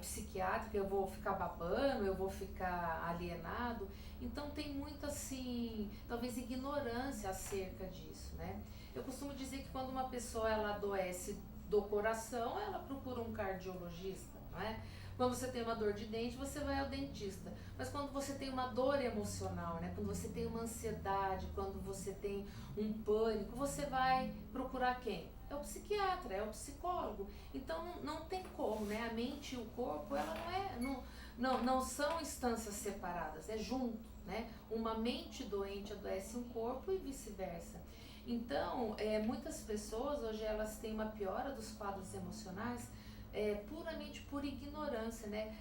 B: psiquiátrica, eu vou ficar babando, eu vou ficar alienado. Então tem muita, assim, talvez ignorância acerca disso, né? Eu costumo dizer que quando uma pessoa ela adoece do coração, ela procura um cardiologista, não é? Quando você tem uma dor de dente, você vai ao dentista. Mas quando você tem uma dor emocional, né? Quando você tem uma ansiedade, quando você tem um pânico, você vai procurar quem? É o psiquiatra, é o psicólogo. Então não tem como, né? A mente e o corpo, ela não são instâncias separadas, é junto, né? Uma mente doente adoece um corpo e vice-versa. Então, muitas pessoas hoje elas têm uma piora dos quadros emocionais puramente por ignorância, né?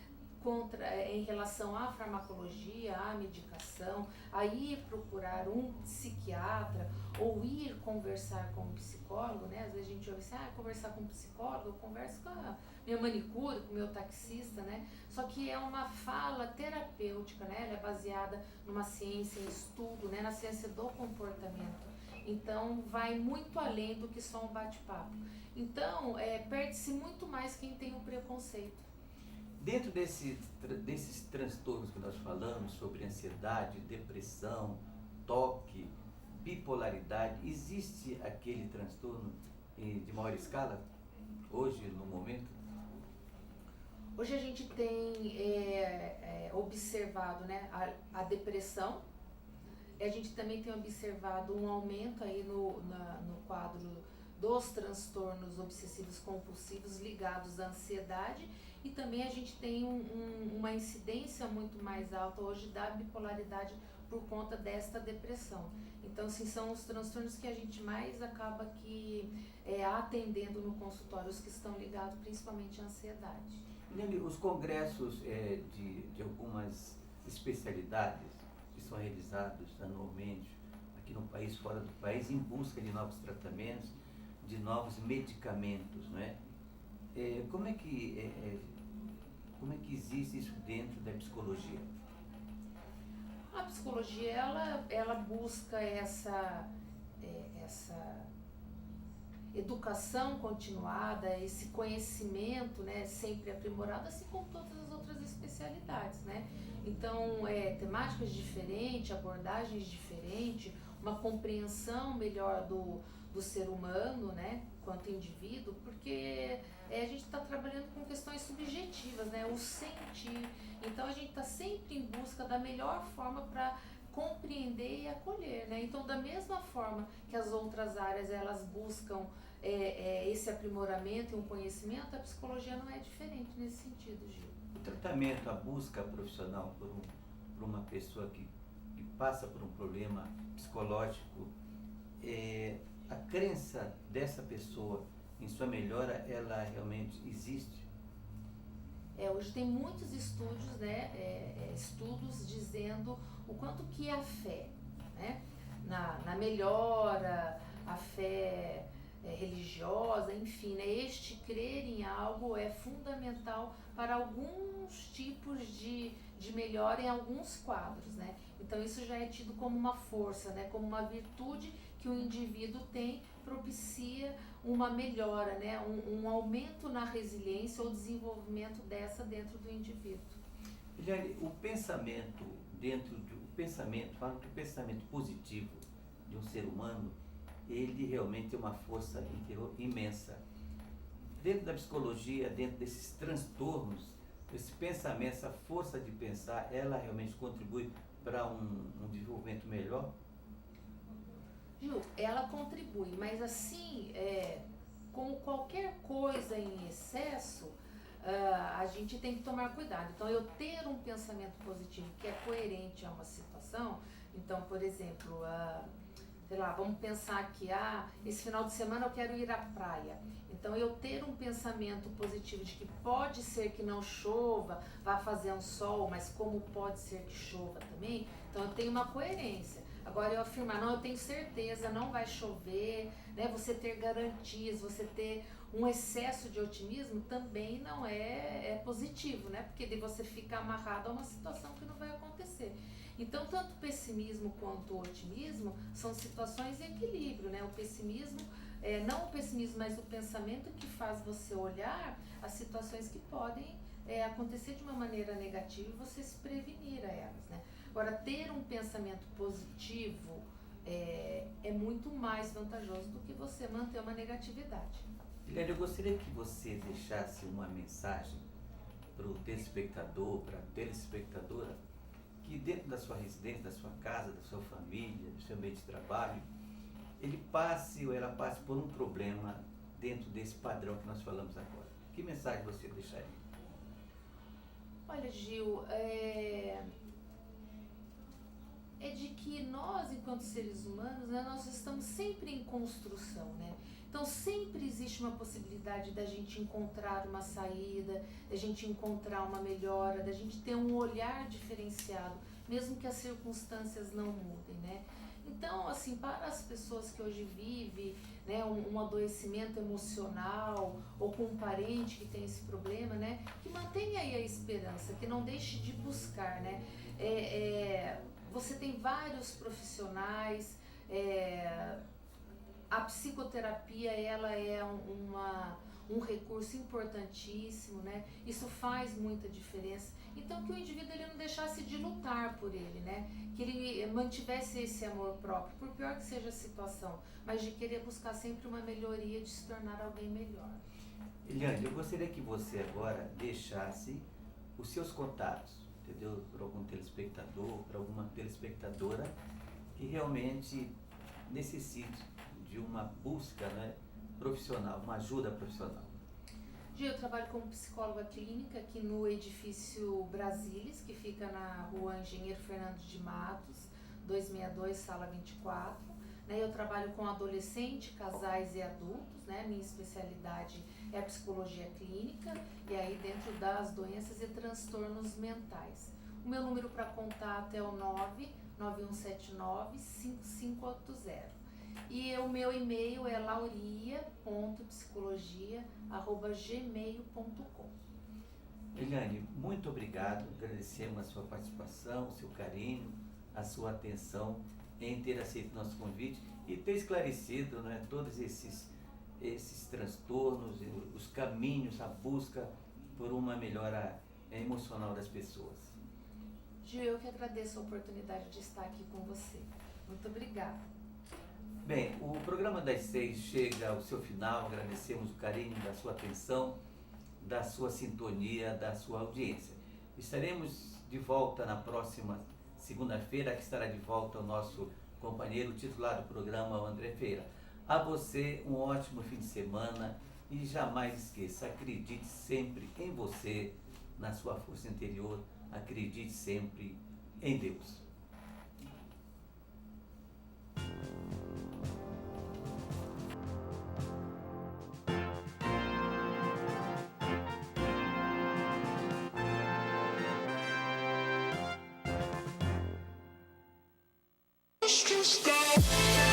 B: Em relação à farmacologia, à medicação, a ir procurar um psiquiatra ou ir conversar com um psicólogo, né? Às vezes a gente ouve assim, conversar com um psicólogo, eu converso com a minha manicure, com o meu taxista, né? Só que é uma fala terapêutica, né? Ela é baseada numa ciência, em estudo, né? Na ciência do comportamento. Então, vai muito além do que só um bate-papo. Então, perde-se muito mais quem tem o preconceito.
C: Dentro desses transtornos que nós falamos, sobre ansiedade, depressão, toque, bipolaridade, existe aquele transtorno de maior escala, hoje, no momento?
B: Hoje a gente tem observado, né, a depressão. A gente também tem observado um aumento aí no quadro dos transtornos obsessivos compulsivos ligados à ansiedade, e também a gente tem uma incidência muito mais alta hoje da bipolaridade por conta desta depressão. Então, assim, são os transtornos que a gente mais acaba atendendo no consultório, os que estão ligados principalmente à ansiedade.
C: Eliane, os congressos de algumas especialidades que são realizados anualmente aqui no país, fora do país, em busca de novos tratamentos, de novos medicamentos, não é? Como é que existe isso dentro da psicologia?
B: A psicologia, ela busca essa educação continuada, esse conhecimento, né, sempre aprimorado, assim como todas as outras especialidades, né? Então, temáticas diferentes, abordagens diferentes, uma compreensão melhor do ser humano, né? quanto indivíduo, porque a gente está trabalhando com questões subjetivas, né? O sentir. Então a gente está sempre em busca da melhor forma para compreender e acolher, né? Então, da mesma forma que as outras áreas elas buscam esse aprimoramento e um conhecimento, a psicologia não é diferente nesse sentido, Gil.
C: O tratamento, a busca profissional por uma pessoa que passa por um problema psicológico, a crença dessa pessoa em sua melhora, ela realmente existe?
B: Hoje tem muitos estudos, né, estudos dizendo o quanto que a fé, né, na melhora, a fé religiosa, enfim, né, este crer em algo é fundamental para alguns tipos de melhora em alguns quadros, né? Então isso já é tido como uma força, né, como uma virtude que o indivíduo tem, propicia uma melhora, né, um aumento na resiliência ou desenvolvimento dentro do indivíduo.
C: Eliane, o pensamento fala que o pensamento positivo de um ser humano, ele realmente tem uma força interior imensa. Dentro da psicologia, dentro desses transtornos, esse pensamento, essa força de pensar, ela realmente contribui para um desenvolvimento melhor?
B: Gil, ela contribui, mas assim, como qualquer coisa em excesso, a gente tem que tomar cuidado. Então, eu ter um pensamento positivo que é coerente a uma situação, então, por exemplo, sei lá, vamos pensar que esse final de semana eu quero ir à praia. Então, eu ter um pensamento positivo de que pode ser que não chova, vá fazer um sol, mas como pode ser que chova também, então eu tenho uma coerência. Agora eu afirmar, não, eu tenho certeza, não vai chover, né? Você ter garantias, você ter um excesso de otimismo também não é positivo, né? Porque de você fica amarrado a uma situação que não vai acontecer. Então, tanto o pessimismo quanto o otimismo são situações em equilíbrio, né? O pessimismo, não o pessimismo, mas o pensamento que faz você olhar as situações que podem acontecer de uma maneira negativa e você se prevenir a elas, né? Agora, ter um pensamento positivo é muito mais vantajoso do que você manter uma negatividade.
C: Eliane, eu gostaria que você deixasse uma mensagem para o telespectador, para a telespectadora, que dentro da sua residência, da sua casa, da sua família, do seu meio de trabalho, ele passe ou ela passe por um problema dentro desse padrão que nós falamos agora. Que mensagem você deixaria?
B: Olha, Gil, é de que nós, enquanto seres humanos, né, nós estamos sempre em construção, né? Então, sempre existe uma possibilidade da gente encontrar uma saída, da gente encontrar uma melhora, da gente ter um olhar diferenciado, mesmo que as circunstâncias não mudem, né? Então, assim, para as pessoas que hoje vivem, né, um adoecimento emocional ou com um parente que tem esse problema, né, que mantenha aí a esperança, que não deixe de buscar, né? Você tem vários profissionais, a psicoterapia ela é um recurso importantíssimo, né? Isso faz muita diferença. Então, que o indivíduo ele não deixasse de lutar por ele, né? Que ele mantivesse esse amor próprio, por pior que seja a situação, mas de querer buscar sempre uma melhoria, de se tornar alguém melhor.
C: Eliane, eu gostaria que você agora deixasse os seus contatos, entendeu? Para algum telespectador, para alguma telespectadora que realmente necessite de uma busca, né, profissional, uma ajuda profissional.
B: Eu trabalho como psicóloga clínica aqui no edifício Brasilis, que fica na rua Engenheiro Fernando de Matos, 262, sala 24. Eu trabalho com adolescente, casais e adultos, né? Minha especialidade é a psicologia clínica e aí dentro das doenças e transtornos mentais. O meu número para contato é o 99179-5580. E o meu e-mail é lauria.psicologia@gmail.com.
C: Eliane, muito obrigado, agradecemos a sua participação, o seu carinho, a sua atenção em ter aceito nosso convite e ter esclarecido, né, todos esses transtornos, os caminhos, a busca por uma melhora emocional das pessoas.
B: Gil, eu que agradeço a oportunidade de estar aqui com você. Muito obrigada.
C: Bem, o programa das 6 chega ao seu final. Agradecemos o carinho da sua atenção, da sua sintonia, da sua audiência. Estaremos de volta na próxima segunda-feira, que estará de volta o nosso companheiro titular do programa, o André Feira. A você um ótimo fim de semana e jamais esqueça, acredite sempre em você, na sua força interior, acredite sempre em Deus.
D: Stop.